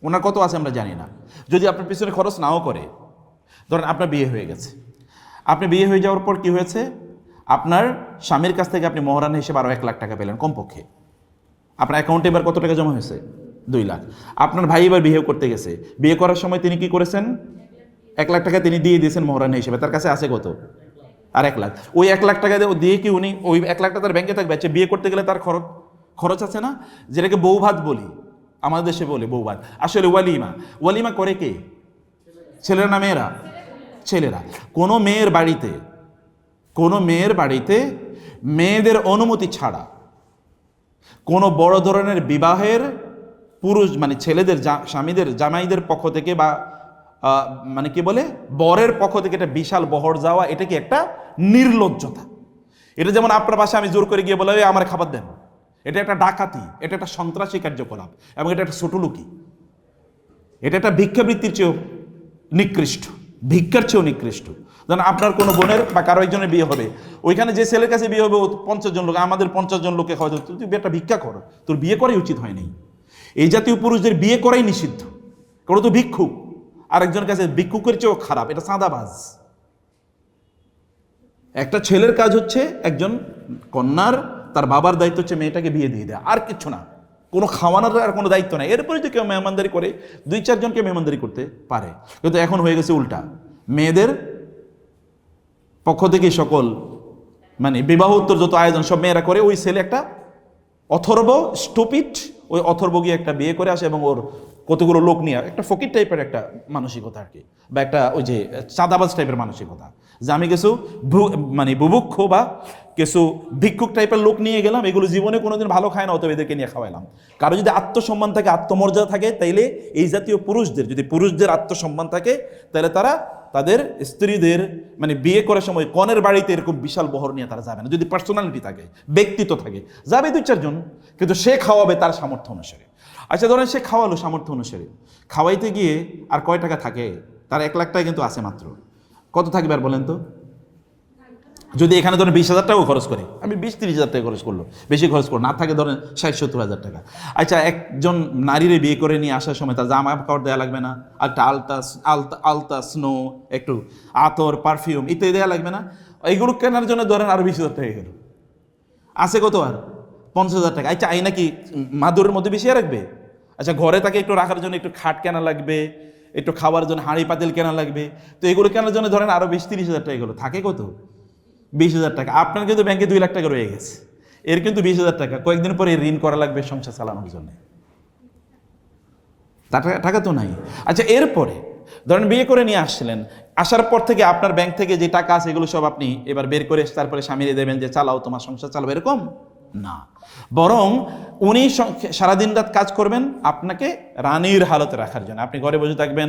ওনার কত আছে আমরা জানি না। যদি আপনার পেছনে খরচ নাও করে, ধরেন আপনার বিয়ে হয়ে গেছে, আপনি বিয়ে হয়ে যাওয়ার পর কি হয়েছে, আপনার স্বামীর কাছ থেকে আপনি মহারানা হিসেবে আরও 1 লাখ টাকা পেলেন কমপক্ষে। আপনার অ্যাকাউন্টে এবার কত টাকা জমা হয়েছে? 2 লাখ। আপনার ভাই এবার বিয়ে করতে গেছে, বিয়ে করার সময় তিনি কি করেছেন? 1 লাখ টাকা তিনি দিয়ে দিয়েছেন মহারানা হিসেবে। তার কাছে আছে কত? আর 1 লাখ। ওই 1 লাখ টাকা দিয়ে কি উনি ওই 1 লাখ টাকা তার ব্যাংকে থাকবে? আচ্ছা, বিয়ে করতে গেলে তার খরচ আছে না, যেটাকে বউ ভাত বলি, আমাদের দেশে বলে বউ ভাত, আসলে ওয়ালিমা। ওয়ালিমা করে কে? ছেলেরা না মেয়েরা? ছেলেরা। কোনো মেয়ের বাড়িতে মেয়েদের অনুমতি ছাড়া কোনো বড় ধরনের বিবাহের পুরুষ মানে ছেলেদের স্বামীদের জামাইদের পক্ষ থেকে বা মানে কি বলে বরের পক্ষ থেকে একটা বিশাল বহর যাওয়া, এটা কি একটা নির্লজ্জতা। এটা যেমন আপনার বাসায় আমি জোর করে গিয়ে বলে আমার খাবার দেন, এটা একটা ডাকাতি, এটা একটা সন্ত্রাসী কার্যকলাপ এবং এটা একটা ছোটলুকি, এটা একটা ভিক্ষাবৃত্তির চেয়েও নিকৃষ্ট, ভিক্ষার চেয়েও নিকৃষ্ট। যেন আপনার কোনো বোনের বা কারো একজনের বিয়ে হবে, ওইখানে যে ছেলের কাছে বিয়ে হবে 50 জন লোক, আমাদের 50 জন লোককে খাওয়াতে, তুই একটা ভিক্ষা কর, তোর বিয়ে করাই উচিত হয়নি। এই জাতীয় পুরুষদের বিয়ে করাই নিষিদ্ধ। কোনো তো ভিক্ষুক, আরেকজনের কাছে ভিক্ষুকের চেয়েও খারাপ, এটা চাঁদাবাজ। একটা ছেলের কাজ হচ্ছে একজন কন্যার, তার বাবার দায়িত্ব হচ্ছে মেয়েটাকে বিয়ে দিয়ে দেয়, আর কিচ্ছু না। কোনো খাওয়ানোর আর কোনো দায়িত্ব নাই। এরপরে যদি কেউ মেহমানদারি করে, 2-4 জনকে মেহমানদারি করতে পারে। কিন্তু এখন হয়ে গেছে উল্টা, মেয়েদের পক্ষ থেকে সকল মানে বিবাহ উত্তর যত আয়োজন সব মেয়েরা করে। ওই ছেলে একটা অথর্ব স্টুপিড, ওই অথর্ব গিয়ে একটা বিয়ে করে আসে এবং ওর কতগুলো লোক নিয়ে একটা ফকির টাইপের একটা মানসিকতা আর কি, বা একটা ওই যে চাঁদাবাজ টাইপের মানসিকতা, যে আমি কিছু মানে বুভুক্ষ বা কিছু ভিক্ষুক টাইপের লোক নিয়ে গেলাম, এগুলো জীবনে কোনোদিন ভালো খায় না, অতএব এদেরকে নিয়ে খাওয়াইলাম। কারো যদি আত্মসম্মান থাকে, আত্মমর্যাদা থাকে, তাইলে এই জাতীয় পুরুষদের, যদি পুরুষদের আত্মসম্মান থাকে, তাহলে তারা তাদের স্ত্রীদের মানে বিয়ে করার সময় কনের বাড়িতে এরকম বিশাল বহর নিয়ে তারা যাবে না। যদি পার্সোনালিটি থাকে, ব্যক্তিত্ব থাকে, যাবে 2-4 জন, কিন্তু সে খাওয়াবে তার সামর্থ্য অনুসারে। আচ্ছা ধরেন সে খাওয়ালো সামর্থ্য অনুসারে, খাওয়াইতে গিয়ে আর কয় টাকা থাকে? তার 1 লাখ টাকা কিন্তু আছে মাত্র। কত থাকবে আর বলেন তো? যদি এখানে ধরেন 20,000 টাকাও খরচ করে, আমি 20-30,000 টাকা খরচ করলো, বেশি খরচ করো না, থাকে ধরেন 60-70,000 টাকা। আচ্ছা, একজন নারীরে বিয়ে করে নিয়ে আসার সময় তার জামা কাপড় দেওয়া লাগবে না? একটা আলতা স্নো, একটু আতর, পারফিউম ইত্যাদি দেওয়া লাগবে না? এইগুলো কেনার জন্য ধরেন আরো 20,000 টাকা গেল। আছে কত আর? 50,000 টাকা। আচ্ছা, এই নাকি মাদুরের মধ্যে বেশি রাখবে? আচ্ছা, ঘরে তাকে একটু রাখার জন্য একটু খাট কেনা লাগবে, একটু খাওয়ার জন্য হাঁড়ি পাতিল কেনা লাগবে। তো এগুলো কেনার জন্য ধরেন আরো 20-30,000 টাকা গেলো, থাকে কত? 20,000 টাকা। আপনার কিন্তু ব্যাংকে 2 লাখ টাকা রয়ে গেছে, এর কিন্তু 20,000 টাকা কয়েকদিন পরে ঋণ করা লাগবে সংসার চালানোর জন্য, টাকা তো নাই। আচ্ছা, এরপরে ধরেন বিয়ে করে নিয়ে আসছিলেন, আসার পর থেকে আপনার ব্যাংক থেকে যে টাকা আছে এগুলো সব আপনি এবার বের করে তারপরে স্বামীরে দেবেন যে চালাও, তোমার সংসার চালাবে, এরকম না। বরং উনি সারাদিন রাত কাজ করবেন আপনাকে রানীর হালতে রাখার জন্য। আপনি ঘরে বসে থাকবেন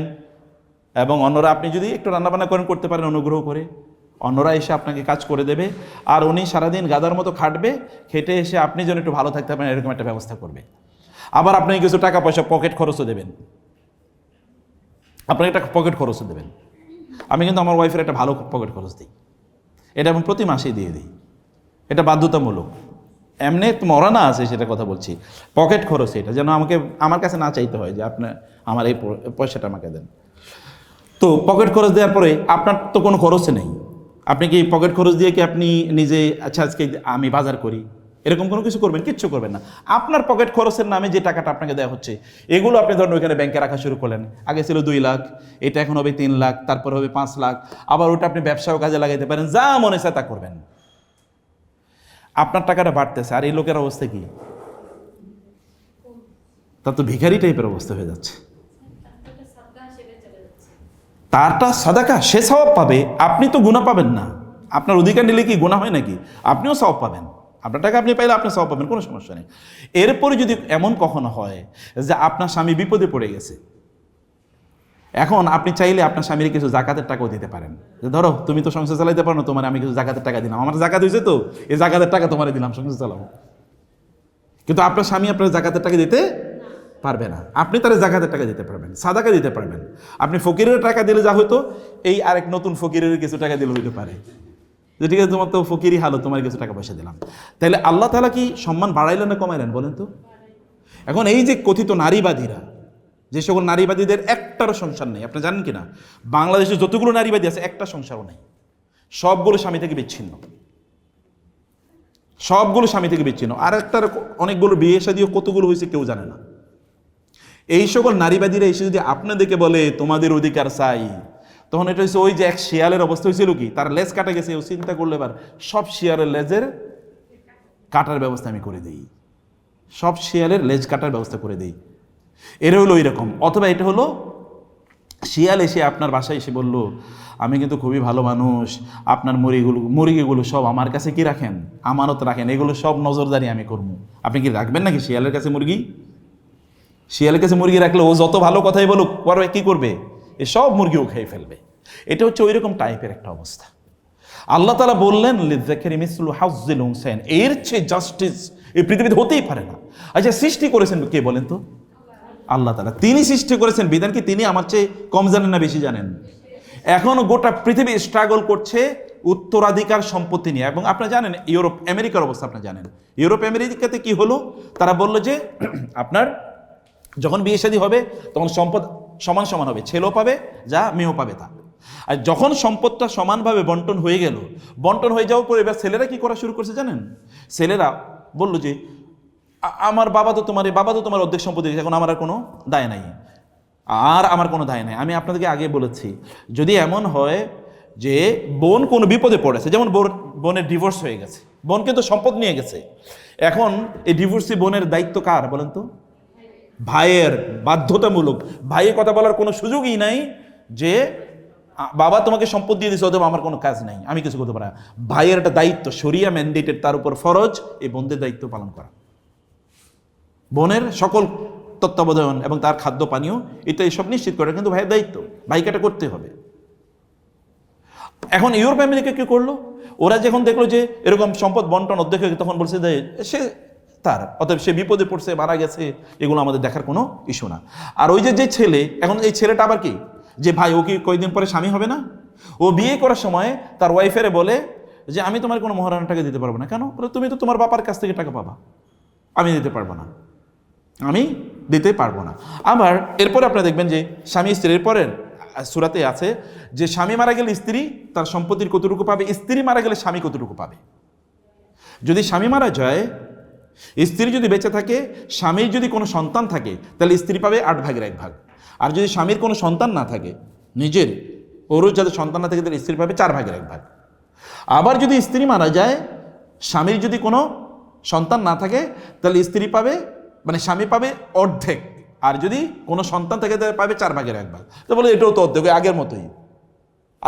এবং অন্যরা, আপনি যদি একটু রান্নাবান্না করেন, করতে পারেন অনুগ্রহ করে, অন্যরা এসে আপনাকে কাজ করে দেবে। আর উনি সারাদিন গাদার মতো খাটবে, খেটে এসে আপনি যেন একটু ভালো থাকতে পারেন এরকম একটা ব্যবস্থা করবে। আবার আপনি কিছু টাকা পয়সা পকেট খরচও দেবেন, আপনাকে একটা পকেট খরচও দেবেন। আমি কিন্তু আমার ওয়াইফের একটা ভালো পকেট খরচ দিই, এটা আমি প্রতি মাসেই দিয়ে দিই, এটা বাধ্যতামূলক। এমনি মরানা আছে সেটা কথা বলছি, পকেট খরচ এটা যেন আমাকে আমার কাছে না চাইতে হয় যে আপনি আমার এই পয়সাটা আমাকে দেন। তো পকেট খরচ দেওয়ার পরে আপনার তো কোনো খরচ নেই, আপনি কি পকেট খরচ দিয়ে কি আপনি নিজে আচ্ছা আজকে আমি বাজার করি এরকম কোনো কিছু করবেন? কিচ্ছু করবেন না। আপনার পকেট খরচের নামে যে টাকাটা আপনাকে দেওয়া হচ্ছে এগুলো আপনি ধরেন ওইখানে ব্যাংকে রাখা শুরু করলেন। আগে ছিল 2 লাখ, এটা এখন হবে 3 লাখ, তারপর হবে 5 লাখ, আবার ওটা আপনি ব্যবসাও কাজে লাগাইতে পারেন, যা মনে চায় তা করবেন। আপনার টাকাটা বাড়তেছে, আর এই লোকের অবস্থা কি? তার তো ভিখারি টাইপের অবস্থা হয়ে যাচ্ছে। তারটা সাদাকা, সে সওয়াব পাবে, আপনি তো গুনাহ পাবেন না। আপনার অধিকার নিলে কি গুনাহ হয় নাকি? আপনিও সওয়াব পাবেন, আপনার টাকা আপনি পাইলে আপনি সওয়াব পাবেন, কোনো সমস্যা নেই। এরপরে যদি এমন কখনো হয় যে আপনার স্বামী বিপদে পড়ে গেছে, এখন আপনি চাইলে আপনার স্বামীর কিছু জাকাতের টাকাও দিতে পারেন, যে ধরো তুমি তো সংসার চালাইতে পারো না, তোমার আমি কিছু জাকাতের টাকা দিলাম, আমার জাকাত হয়েছে তো এই জাকাতের টাকা তোমার দিলাম, সংসার চালাবো। কিন্তু আপনার স্বামী আপনার জাকাতের টাকা দিতে পারবে না, আপনি তার জাকাতের টাকা দিতে পারবেন, সাদাকা দিতে পারবেন। আপনি ফকিরের টাকা দিলে যা হয়তো এই আরেক নতুন ফকিরের কিছু টাকা দিলে হইতে পারে যে ঠিক আছে তোমার তো ফকিরই হালো, তোমার কিছু টাকা পয়সা দিলাম। তাহলে আল্লাহ তাআলা কি সম্মান বাড়াইলেন না কমাইলেন বলেন তো? এখন এই যে কথিত নারীবাদীরা, যে সকল নারীবাদীদের একটারও সংসার নেই, আপনি জানেন কিনা বাংলাদেশে যতগুলো নারীবাদী আছে একটা সংসারও নেই, সবগুলো স্বামী থেকে বিচ্ছিন্ন, সবগুলো স্বামী থেকে বিচ্ছিন্ন। আর একটার অনেকগুলো বিয়ে শাদীও কতগুলো হয়েছে কেউ জানে না। এই সকল নারীবাদীরা এসে যদি আপনাদেরকে বলে তোমাদের অধিকার চাই, তখন এটা হচ্ছে ওই যে এক শিয়ালের অবস্থা হয়েছিল কি, তার লেজ কাটা গেছে, ও চিন্তা করলে এবার সব শিয়ালের লেজের কাটার ব্যবস্থা আমি করে দিই, সব শিয়ালের লেজ কাটার ব্যবস্থা করে দিই। এরা হলো ওই রকম। অথবা এটা হলো শিয়াল এসে আপনার বাসায় এসে বলল আমি কিন্তু খুবই ভালো মানুষ, আপনার মুরগিগুলো সব আমার কাছে কি রাখেন, আমানত রাখেন, এগুলো সব নজরদারি আমি করবো। আপনি কি রাখবেন নাকি শিয়ালের কাছে মুরগি? শিয়ালের কাছে মুরগি রাখলে ও যত ভালো কথাই বলুক, পরে কি করবে, এ সব মুরগিও খেয়ে ফেলবে। এটা হচ্ছে ওই রকম টাইপের একটা অবস্থা। আল্লাহ তাআলা বললেন লিযাকারি মিসলু হাজ্জিল উনসায়াইন, এর চেয়ে জাস্টিস এই পৃথিবীতে হতেই পারে না। আচ্ছা, সৃষ্টি করেছেন কে বলেন তো? আল্লাহ তাআলা। তিনি সৃষ্টি করেছেন, বিধান কি তিনি আমার চেয়ে কম জানেন না বেশি জানেন? এখন গোটা পৃথিবী স্ট্রাগল করছে উত্তরাধিকার সম্পত্তি নিয়ে। এবং আপনারা জানেন ইউরোপ আমেরিকার অবস্থা, আপনারা জানেন ইউরোপ আমেরিকাতে কি হলো, তারা বললো যে আপনার যখন বিয়ে শাদী হবে তখন সম্পদ সমান সমান হবে, ছেলেও পাবে যা, মেয়েও পাবে তা। আর যখন সম্পদটা সমানভাবে বন্টন হয়ে গেল, বন্টন হয়ে যাওয়ার পর এবার ছেলেরা কি করা শুরু করছে জানেন? ছেলেরা বললো যে আমার বাবা তো তোমার অর্ধেক সম্পত্তি দিয়েছে, এখন আমার আর কোনো দায় নাই, আমার কোনো দায় নাই। আমি আপনাদেরকে আগে বলেছি, যদি এমন হয় যে বোন কোনো বিপদে পড়েছে, যেমন বোনের ডিভোর্স হয়ে গেছে, বোন কিন্তু সম্পদ নিয়ে গেছে, এখন এই ডিভোর্সি বোনের দায়িত্ব কার বলেন তো? ভাইয়ের, বাধ্যতামূলক। ভাইয়ের কথা বলার কোনো সুযোগই নাই যে বাবা তোমাকে সম্পদ দিয়ে দিচ্ছে অথবা আমার কোনো কাজ নাই, আমি কিছু করতে পারি না। ভাইয়ের একটা দায়িত্ব, শরিয়া ম্যান্ডেটেড, তার উপর ফরজ এই বোনদের দায়িত্ব পালন করা। বোনের সকল তত্ত্বাবধান এবং তার খাদ্য পানীয় ইত্যাদি সব নিশ্চিত করা কিন্তু ভাইয়ের দায়িত্ব, ভাইকে এটা করতে হবে। এখন ইউরোপ আমেরিকা কি করলো, ওরা যখন দেখলো যে এরকম সম্পদ বন্টন অর্ধেক হয়ে, তখন বলছে যে সে তার, অতএব সে বিপদে পড়ছে, মারা গেছে, এগুলো আমাদের দেখার কোনো ইস্যু না। আর ওই যে ছেলে, এখন এই ছেলেটা আবার কি, যে ভাই ও কি কয়েকদিন পরে স্বামী হবে না, ও বিয়ে করার সময় তার ওয়াইফের বলে যে আমি তোমার কোনো মহারানা টাকা দিতে পারবো না। কেন? তুমি তো তোমার বাবার কাছ থেকে টাকা পাবা, আমি দিতে পারবো না, আমি দিতে পারবো না। আবার এরপরে আপনারা দেখবেন যে স্বামী স্ত্রীর পরের সূরাতে আছে যে স্বামী মারা গেলে স্ত্রী তার সম্পত্তির কতটুকু পাবে, স্ত্রী মারা গেলে স্বামী কতটুকু পাবে। যদি স্বামী মারা যায়, স্ত্রী যদি বেঁচে থাকে, স্বামীর যদি কোনো সন্তান থাকে তাহলে স্ত্রী পাবে 8 ভাগের 1 ভাগ। আর যদি স্বামীর কোনো সন্তান না থাকে, নিজের ওরও যাদের সন্তান না থাকে, তাহলে স্ত্রী পাবে 4 ভাগের 1 ভাগ। আবার যদি স্ত্রী মারা যায়, স্বামীর যদি কোনো সন্তান না থাকে তাহলে স্ত্রী পাবে, মানে স্বামী পাবে অর্ধেক, আর যদি কোনো সন্তান থাকে তাহলে পাবে 4 ভাগের 1 ভাগ। তো বলে এটাও তো অর্ধেক,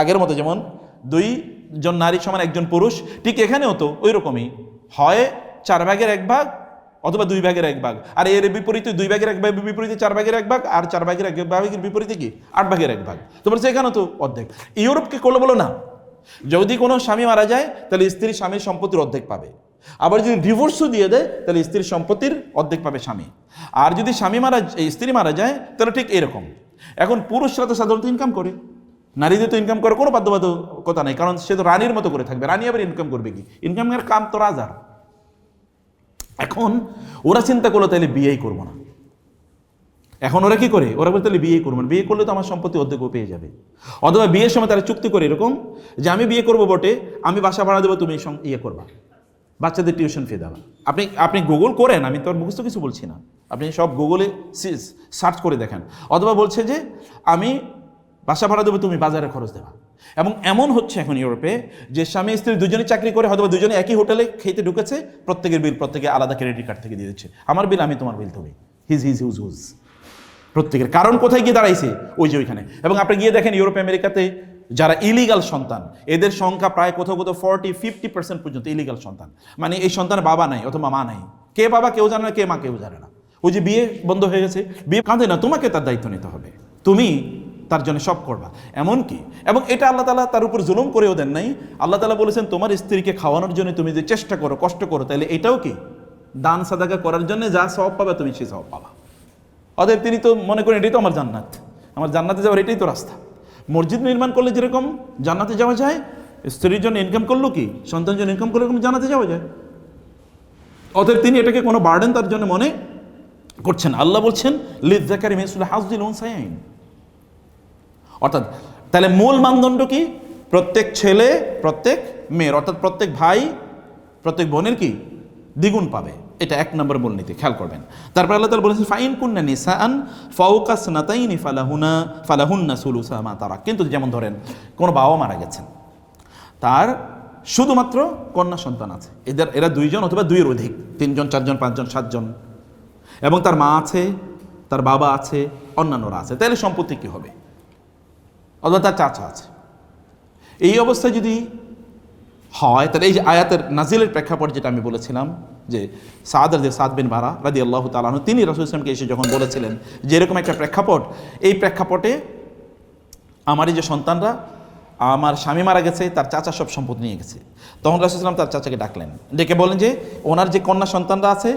আগের মতো যেমন 2 জন নারী সমান 1 জন পুরুষ, ঠিক এখানেও তো ওই রকমই, হয় 4 ভাগের 1 ভাগ অথবা 2 ভাগের 1 ভাগ। আর এর বিপরীতে 2 ভাগের 1 ভাগের বিপরীতে 4 ভাগের 1 ভাগ, আর 4 ভাগের 1 ভাগের বিপরীতে কি 8 ভাগের 1 ভাগ। তো বলছে এখানেও তো অর্ধেক। ইউরোপ কি করলো বলো না, যদি কোনো স্বামী মারা যায় তাহলে স্ত্রী স্বামীর সম্পত্তির অর্ধেক পাবে, আবার যদি ডিভোর্সও দিয়ে দেয় তাহলে স্ত্রীর সম্পত্তির অর্ধেক পাবে স্বামী। আর যদি স্ত্রী মারা যায় তাহলে ঠিক এরকম। এখন পুরুষরা তো সাধারণত ইনকাম করে, নারীদের তো ইনকাম করে কোনো বাধ্যবাধকতা নেই, কারণ সে তো রানীর মতো করে থাকবে। রানী আবার ইনকাম করবে কি? ইনকামের কাম তো রাজার। এখন ওরা চিন্তা করলো তাহলে বিয়েই করবো না। এখন ওরা কি করে, ওরা বলে তাহলে বিয়ে করবো না, বিয়ে করলে তো আমার সম্পত্তি অর্ধেক পেয়ে যাবে। অথবা বিয়ের সময় তারা চুক্তি করে এরকম যে আমি বিয়ে করবো বটে, আমি বাসা ভাড়া দেবো, তুমি ইয়ে করবা, বাচ্চাদের টিউশন ফি দেওয়া। আপনি গুগল করেন, আমি তো আর মুখস্থ কিছু বলছি না, আপনি সব গুগলে সার্চ করে দেখেন। অথবা বলছে যে আমি বাসা ভাড়া দেবো, তুমি বাজারে খরচ দেবা। এবং এমন হচ্ছে এখন ইউরোপে যে স্বামী স্ত্রী দুজনেই চাকরি করে, হয়তো দুজনে একই হোটেলে খেতে ঢুকেছে, প্রত্যেকের বিল প্রত্যেকে আলাদা ক্রেডিট কার্ড থেকে দিয়ে দিচ্ছে, আমার বিল আমি তোমার বিল, তুমি হুজ প্রত্যেকের। কারণ কোথায় গিয়ে দাঁড়াইছে, ওই যে ওইখানে। এবং আপনি গিয়ে দেখেন ইউরোপ আমেরিকাতে যারা ইলিগাল সন্তান, এদের সংখ্যা প্রায় কোথাও 40-50% পর্যন্ত ইলিগাল সন্তান। মানে এই সন্তানের বাবা নাই অথবা মা নাই, কে বাবা কেউ জানে না, কে মা কেউ জানে না। ওই যে বিয়ে বন্ধ হয়ে গেছে, বিয়ে কাঁদে না, তোমাকে তার দায়িত্ব নিতে হবে, তুমি তার জন্য সব করবা। এমন কি, এবং এটা আল্লাহ তাআলা তার উপর জুলুম করেও দেন নাই। আল্লাহ তাআলা বলেছেন তোমার স্ত্রীকে খাওয়ানোর জন্য তুমি যে চেষ্টা করো, কষ্ট করো, তাহলে এটাও কি দান সাদাকা করার জন্য যা সওয়াব পাবে তুমি সেই সওয়াব পাবা। অতএব তিনি তো মনে করেন এটাই তো আমার জান্নাত, আমার জান্নাতে যাওয়ার এটাই তো রাস্তা। মসজিদ নির্মাণ করলে যেরকম জান্নাতে যাওয়া যায়, স্ত্রীর জন্য ইনকাম করলো কি, সন্তানের জন্য ইনকাম করলে এরকম জান্নাতে যাওয়া যায়। অতএব তিনি এটাকে কোনো বার্ডেন তার জন্য মনে করছেন। আল্লাহ বলছেন লিযযাকারি মিসলু হাযযিল উনসায়াইন। অর্থাৎ তাহলে মূল মানদণ্ড কি? প্রত্যেক ছেলে প্রত্যেক মেয়ের, অর্থাৎ প্রত্যেক ভাই প্রত্যেক বোনের কি দ্বিগুণ পাবে। এটা এক নম্বর মূলনীতি, খেয়াল করবেন। তারপর আল্লাহ তাআলা বলেছেন ফাইন কুন্না নিসাআন ফাওকা সানাতাইনি ফালাহুন্না সুলুসা মা তারাক। কিন্তু যেমন ধরেন কোনো বাবা মারা গেছেন, তার শুধুমাত্র কন্যা সন্তান আছে, এরা দুইজন অথবা দুইয়ের অধিক, 3 জন 4 জন 5 জন 7 জন, এবং তার মা আছে, তার বাবা আছে, অন্যান্যরা আছে, তাহলে সম্পত্তি কি হবে? অথবা তার চাচা আছে। এই অবস্থায় যদি হয়, তাহলে এই যে আয়াতের নাজিলের প্রেক্ষাপট যেটা আমি বলেছিলাম, যে সাদ বিন বারা রাদিয়াল্লাহু তাআলা আনহু তিনি রাসূল সাল্লাল্লাহু আলাইহি ওয়াসাল্লামকে এসে যখন বলেছিলেন যে এরকম একটা প্রেক্ষাপট, এই প্রেক্ষাপটে আমার এই যে সন্তানরা, আমার স্বামী মারা গেছে, তার চাচা সব সম্পদ নিয়ে গেছে, তখন রাসূল সাল্লাল্লাহু আলাইহি ওয়াসাল্লাম তার চাচাকে ডাকলেন, ডেকে বলেন যে ওনার যে কন্যা সন্তানরা আছে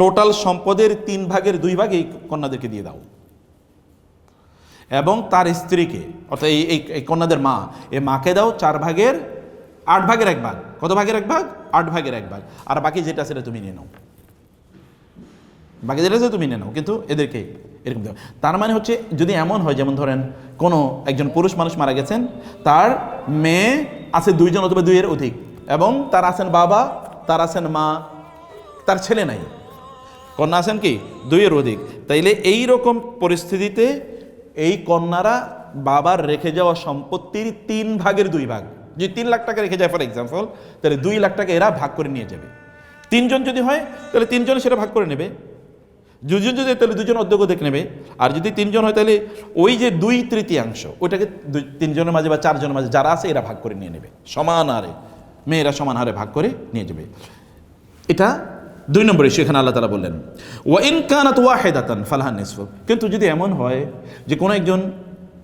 টোটাল সম্পদের 3 ভাগের 2 ভাগ এই কন্যাদেরকে দিয়ে দাও, এবং তার স্ত্রীকে, অর্থাৎ এই কন্যাদের মা, এই মাকে দাও 4 ভাগের 8 ভাগের 1 ভাগ। কত ভাগের 1 ভাগ? 8 ভাগের 1 ভাগ। আর বাকি যেটা সেটা তুমি নিয়ে নাও, বাকি যেটা আছে তুমি নিয়ে নাও, কিন্তু এদেরকে এরকম দেওয়া। তার মানে হচ্ছে যদি এমন হয়, যেমন ধরেন কোনো একজন পুরুষ মানুষ মারা গেছেন, তার মেয়ে আছে 2 জন অথবা 2-এর অধিক, এবং তার আছেন বাবা, তার আছেন মা, তার ছেলে নাই, কন্যা আছেন কি 2-এর অধিক। তাইলে এই রকম পরিস্থিতিতে এই কন্যারা বাবার রেখে যাওয়া সম্পত্তির 3 ভাগের 2 ভাগ, যে 3 লাখ টাকা রেখে যায় ফর এক্সাম্পল, তাহলে 2 লাখ টাকা এরা ভাগ করে নিয়ে যাবে। 3 জন যদি হয় তাহলে 3 জন সেটা ভাগ করে নেবে, 2 জন যদি তাহলে 2 জন অর্ধেক নেবে, আর যদি 3 জন হয় তাহলে ওই যে 2/3 ওইটাকে 3 জনের মাঝে বা 4 জনের মাঝে যারা আছে এরা ভাগ করে নিয়ে নেবে, সমান হারে মেয়েরা সমান হারে ভাগ করে নিয়ে যাবে। এটা 2 নম্বর ইস্যু। এখানে আল্লাহ তাআলা বললেন ওয়া ইন কানাত ওয়াহিদাতান ফালাহা নিসফু। কিন্তু যদি এমন হয় যে কোনো একজন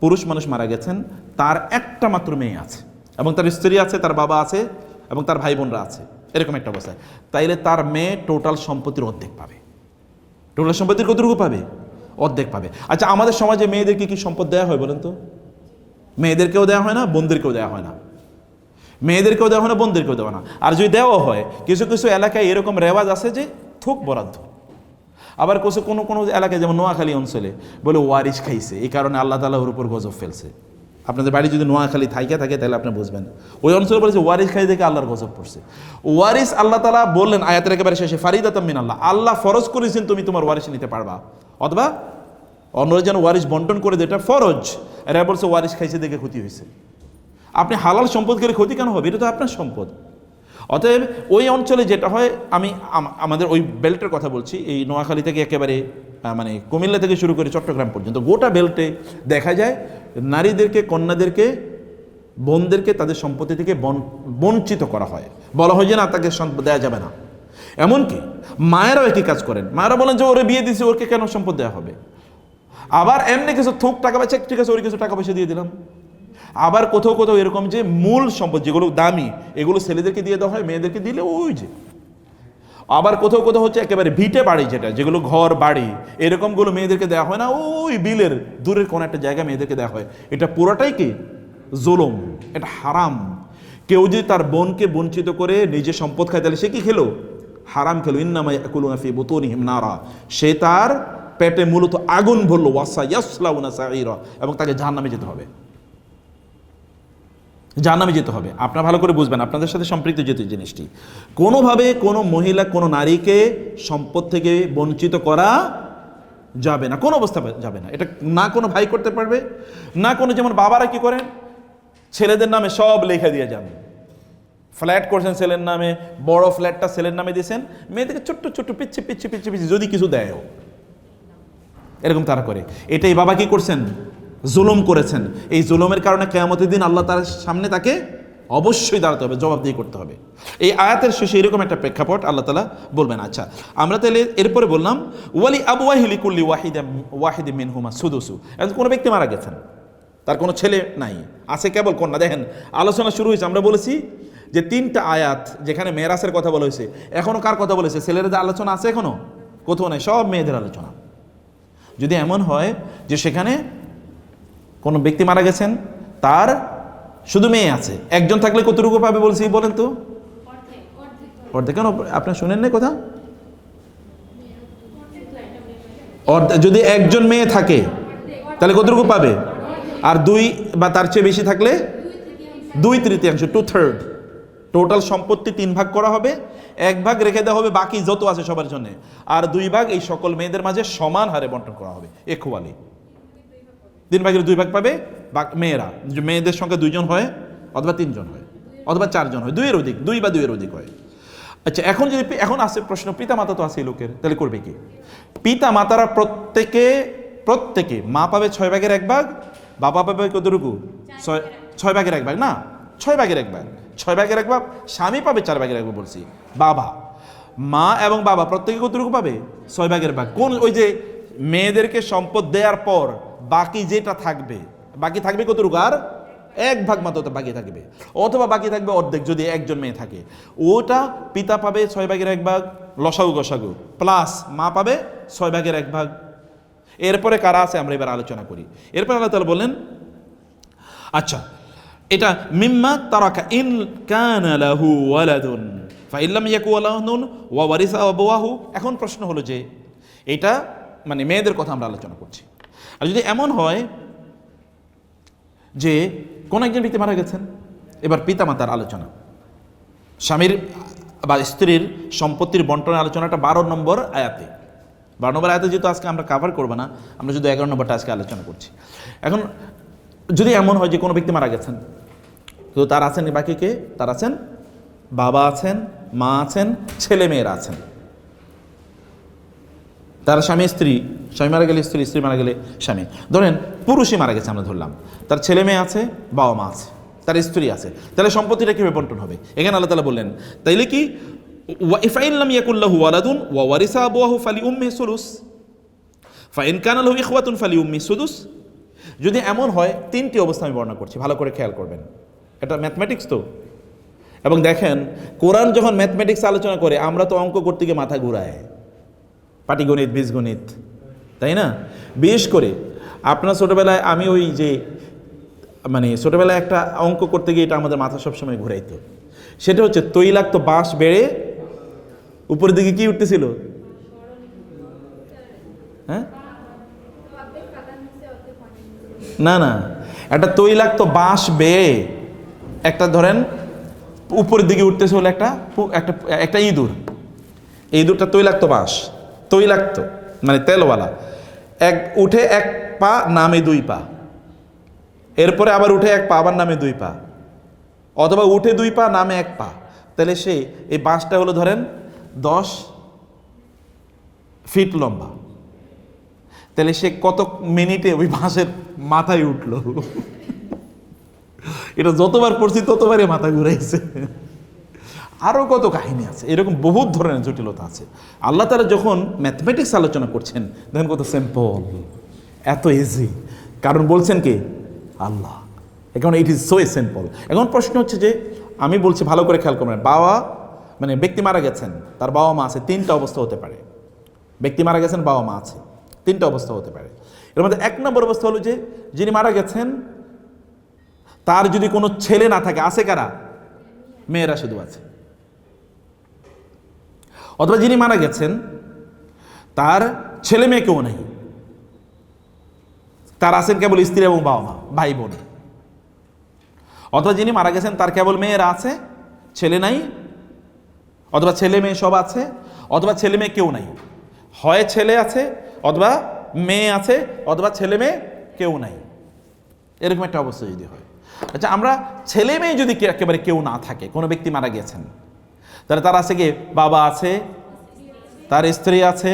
পুরুষ মানুষ মারা গেছেন, তার একটা মাত্র মেয়ে আছে, এবং তার স্ত্রী আছে, তার বাবা আছে, এবং তার ভাই বোনরা আছে, এরকম একটা অবস্থায়, তাইলে তার মেয়ে টোটাল সম্পত্তির অর্ধেক পাবে। টোটাল সম্পত্তির কতটুকু পাবে? অর্ধেক পাবে। আচ্ছা, আমাদের সমাজে মেয়েদেরকে কি সম্পদ দেওয়া হয় বলেন তো? মেয়েদেরকেও দেওয়া হয় না, বোনদেরকেও দেওয়া হয় না। মেয়েদেরকেও দেওয়া হয় না, বোনদেরকেও দেওয়া না। আর যদি দেওয়া হয়, কিছু কিছু এলাকায় এরকম রেওয়াজ আছে যে থোক বরাদ্দ। আবার কোনো কোনো এলাকায়, যেমন নোয়াখালী অঞ্চলে বলে ওয়ারিশ খাইছে, এই কারণে আল্লাহ তাআলা ওর উপর গজব ফেলছে। আপনাদের বাড়ি যদি নোয়াখালী থাকে তাহলে আপনি বুঝবেন, ওই অঞ্চলে বলেছে ওয়ারিশ খাই দেখে আল্লাহর গজব পড়ছে। ওয়ারিশ আল্লাহ তাআলা বললেন আয়াতের একেবারে শেষে, ফারিদাতাম মিনাল্লাহ, আল্লাহ ফরজ করেছেন তুমি তোমার ওয়ারিশ নিতে পারবা, অথবা অন্যরা যেন ওয়ারিশ বন্টন করে দেয়, এটা ফরজ। এরা বলছে ওয়ারিশ খাইছে দেখে ক্ষতি হয়েছে। আপনি হালাল সম্পদ খেলে ক্ষতি কেন হবে? এটা তো আপনার সম্পদ। অতএব ওই অঞ্চলে যেটা হয়, আমি আমাদের ওই বেল্টের কথা বলছি, এই নোয়াখালী থেকে একেবারে মানে কুমিল্লা থেকে শুরু করে চট্টগ্রাম পর্যন্ত গোটা বেল্টে দেখা যায় নারীদেরকে, কন্যাদেরকে, বোনদেরকে তাদের সম্পত্তি থেকে বঞ্চিত করা হয়, বলা হয় যে না, তাকে সম্পদ দেওয়া যাবে না। এমনকি মায়েরাও একই কাজ করেন, মায়েরা বলেন যে ওরে বিয়ে দিয়েছে, ওকে কেন সম্পদ দেওয়া হবে? আবার এমনি কিছু থোক টাকা পয়সা, ঠিক আছে ওর কিছু টাকা পয়সা দিয়ে দিলাম। আবার কোথাও কোথাও এরকম যে মূল সম্পদ যেগুলো দামি, এগুলো ছেলেদেরকে দিয়ে দেওয়া হয়, মেয়েদেরকে দিলে ওই যে। আবার কোথাও কোথাও হচ্ছে একেবারে ভিটে বাড়ি, যেগুলো ঘর বাড়ি, এরকমগুলো মেয়েদেরকে দেওয়া হয় না, ওই বিলের দূরের কোনো একটা জায়গা মেয়েদেরকে দেওয়া হয়। এটা পুরোটাই কি জুলুম, এটা হারাম। কেউ যদি তার বোনকে বঞ্চিত করে নিজে সম্পদ খায়, তাহলে সে কি খেলো? হারাম খেলো। ইন্নামা ইয়াকুলুনা ফি বুতুনিহিম নারা, সে তার পেটে মূলত আগুন ভরলো, ওয়াসা ইয়াসলাউনা সাঈরা, এবং তাকে জাহান্নামে যেতে হবে, জাহান্নামে যেতে হবে। আপনারা ভালো করে বুঝবেন, আপনাদের সাথে সম্পৃক্ত যেতে জিনিসটি, কোনোভাবে কোনো মহিলা, কোনো নারীকে সম্পদ থেকে বঞ্চিত করা যাবে না, কোনো অবস্থা যাবে না। এটা না কোনো ভাই করতে পারবে, না কোনো, যেমন বাবারা কি করেন, ছেলেদের নামে সব লেখা দিয়ে যান, ফ্ল্যাট করছেন ছেলের নামে, বড় ফ্ল্যাটটা ছেলের নামে দিয়েছেন, মেয়েদেরকে ছোট্ট ছোট্ট পিচ্ছে পিচ্ছে পিচ্ছে পিচ্ছে যদি কিছু দেয়ও, এরকম তারা করে। এটাই বাবা কি করছেন? জুলুম করেছেন। এই জুলুমের কারণে কিয়ামতের দিন আল্লাহ তার সামনে তাকে অবশ্যই দাঁড়াতে হবে, জবাবদিহি করতে হবে। এই আয়াতের শেষে এরকম একটা প্রেক্ষাপট আল্লাহ তাআলা বলবেন। আচ্ছা, আমরা তাহলে এরপরে বললাম ওয়ালি আবওয়াইহি লিকুল্লি ওয়াহিদিন মিনহুমা সুদুসু। কোনো ব্যক্তি মারা গেছেন, তার কোনো ছেলে নাই, আছে কেবল কন্যা। দেখেন, আলোচনা শুরু হয়েছে, আমরা বলেছি যে 3টা আয়াত যেখানে মেরাসের কথা বলা হয়েছে, এখনো কার কথা বলেছে? ছেলেদের আলোচনা আছে এখনো? কোথাও নেই, সব মেয়েদের আলোচনা। যদি এমন হয় যে সেখানে কোনো ব্যক্তি মারা গেছেন, তার শুধু মেয়ে আছে, একজন থাকলে কতটুকু পাবে বলছি বলেন তো? অর্ধেক। কেন আপনার শুনেন না কথা? যদি একজন মেয়ে থাকে তাহলে কতটুকু পাবে? আর 2 বা তার চেয়ে বেশি থাকলে 2/3, 2/3। টোটাল সম্পত্তি 3 ভাগ করা হবে, 1 ভাগ রেখে দেওয়া হবে বাকি যত আছে সবার জন্য, আর 2 ভাগ এই সকল মেয়েদের মাঝে সমান হারে বন্টন করা হবে ইকুয়ালি। 3 ভাগের 2 ভাগ পাবে মেয়েরা, মেয়েদের সংখ্যা 2 জন হয় অথবা 3 জন হয় অথবা 4 জন হয়, 2 এর অধিক, 2 বা 2 এর অধিক হয়। আচ্ছা, এখন আসছে প্রশ্ন, পিতা মাতা তো আছে এই লোকের, তাহলে করবে কি? পিতা মাতারা প্রত্যেকে মা পাবে 6 ভাগের 1 ভাগ, বাবা পাবে কতটুকু? 6 ভাগের 1 ভাগ না, 6 ভাগের 1 ভাগ, 6 ভাগের 1 ভাগ। স্বামী পাবে 4 ভাগের 1 ভাগ বলছি। বাবা, মা এবং বাবা প্রত্যেকে কতটুকু পাবে? 6 ভাগের ভাগ। কোন ওই যে মেয়েদেরকে সম্পদ দেওয়ার পর বাকি যেটা থাকবে, বাকি থাকবে কতটুকু? আর 1 ভাগ মাত্র বাকি থাকবে, অথবা বাকি থাকবে অর্ধেক যদি একজন মেয়ে থাকে। ওটা পিতা পাবে 6 ভাগের 1 ভাগ, লসাগু গসাগু, প্লাস মা পাবে 6 ভাগের 1 ভাগ। এরপরে কারা আছে আমরা এবার আলোচনা করি। এরপর আল্লাহ তাআলা বলেন, আচ্ছা এটা মিম্মা তারাকা ইন কানা লাহু ওয়ালাদুন ফাইন লাম ইয়াকু লাহুন ওয়া ওয়ারিসা আবওয়াহু। এখন প্রশ্ন হলো যে এটা মানে মেয়েদের কথা আমরা আলোচনা করছি, আর যদি এমন হয় যে কোন একজন ব্যক্তি মারা গেছেন, এবার পিতা মাতার আলোচনা, স্বামীর বা স্ত্রীর সম্পত্তির বন্টনের আলোচনাটা 12 নম্বর আয়াতে। 12 নম্বর আয়াতে যেহেতু আজকে আমরা কাভার করবো না, আমরা শুধু 11 নম্বরটা আজকে আলোচনা করছি। এখন যদি এমন হয় যে কোনো ব্যক্তি মারা গেছেন, তো তার আছেন বাকি কে? তার আছেন বাবা আছেন, মা আছেন, ছেলে মেয়েরা আছেন। তার স্বামী স্ত্রী, স্বামী মারা গেলে স্ত্রী, স্ত্রী মারা গেলে স্বামী। ধরেন পুরুষই মারা গেছে, আমরা ধরলাম, তার ছেলে মেয়ে আছে, বাবা মা আছে, তার স্ত্রী আছে, তাহলে সম্পত্তিটা কীভাবে বন্টন হবে? এখানে আল্লাহ তাআলা বললেন, তাইলে কি ফাইন লাম ইয়াকুল লাহু ওয়ালাদুন ওয়া ওয়ারিসা আবওয়াহু ফালিউম্মিহি সুলুস ফাইন কানা লাহু ইখওয়াতুন ফালিউম্মিহি সুদুস। যদি এমন হয়, 3টি অবস্থা আমি বর্ণনা করছি, ভালো করে খেয়াল করবেন। এটা ম্যাথমেটিক্স তো, এবং দেখেন কোরআন যখন ম্যাথমেটিক্স আলোচনা করে, আমরা তো অঙ্ক করতে গিয়ে মাথা ঘুরায়, পাটিগণিত, বীজগণিত, তাই না? বিশেষ করে আপনার ছোটোবেলায়, আমি ওই যে মানে ছোটোবেলায় একটা অঙ্ক করতে গিয়ে এটা আমাদের মাথা সবসময় ঘুরাইতো, সেটা হচ্ছে তৈলাক্ত বাঁশ বেড়ে উপরের দিকে কি উঠতেছিল? হ্যাঁ, না না, একটা তৈলাক্ত বাঁশ বেয়ে একটা ধরেন উপরের দিকে উঠতেছে হলো একটা ইঁদুর। এই ইঁদুরটা তৈলাক্ত বাঁশ, তৈলাক্ত মানে তেলওয়ালা, উঠে 1 পা নামে 2 পা, এরপরে আবার উঠে 1 পা আবার নামে 2 পা, অথবা উঠে 2 পা নামে 1 পা। তাহলে সে এই বাঁশটা হলো ধরেন 10 ফিট লম্বা, তাহলে সে কত মিনিটে ওই বাঁশের মাথায় উঠলো? এটা যতবার পড়ছি ততবারই মাথা ঘুরাইছে। আরও কত কাহিনী আছে, এরকম বহুত ধরনের জটিলতা আছে। আল্লাহ তাআলা যখন ম্যাথমেটিক্স আলোচনা করছেন, দেখেন কত সিম্পল, এত ইজি, কারণ বলছেন কি? আল্লাহ। এখন ইট ইজ সো সিম্পল। এখন প্রশ্ন হচ্ছে যে, আমি বলছি ভালো করে খেয়াল করবেন, বাবা মানে ব্যক্তি মারা গেছেন, তার বাবা মা আছে, 3টা অবস্থা হতে পারে। ব্যক্তি মারা গেছেন, বাবা মা আছে, 3টা অবস্থা হতে পারে। এর মধ্যে 1 নম্বর অবস্থা হলো যে, যিনি মারা গেছেন তার যদি কোনো ছেলে না থাকে, আছে কারা? মেয়েরা শুধু আছে। অথবা যিনি মারা গেছেন তার ছেলে মেয়ে কেউ নেই, তার আছেন কেবল স্ত্রী এবং বাবা মা, ভাই বোন। অথবা যিনি মারা গেছেন তার কেবল মেয়েরা আছে, ছেলে নাই, অথবা ছেলে মেয়ে সব আছে, অথবা ছেলে মেয়ে কেউ নাই। হয় ছেলে আছে, অথবা মেয়ে আছে, অথবা ছেলে মেয়ে কেউ নাই, এরকম একটা অবস্থা যদি হয়। আচ্ছা, আমরা ছেলে মেয়ে যদি একেবারে কেউ না থাকে, কোনো ব্যক্তি মারা গেছেন, তাহলে তার আছে কি? বাবা আছে, তার স্ত্রী আছে,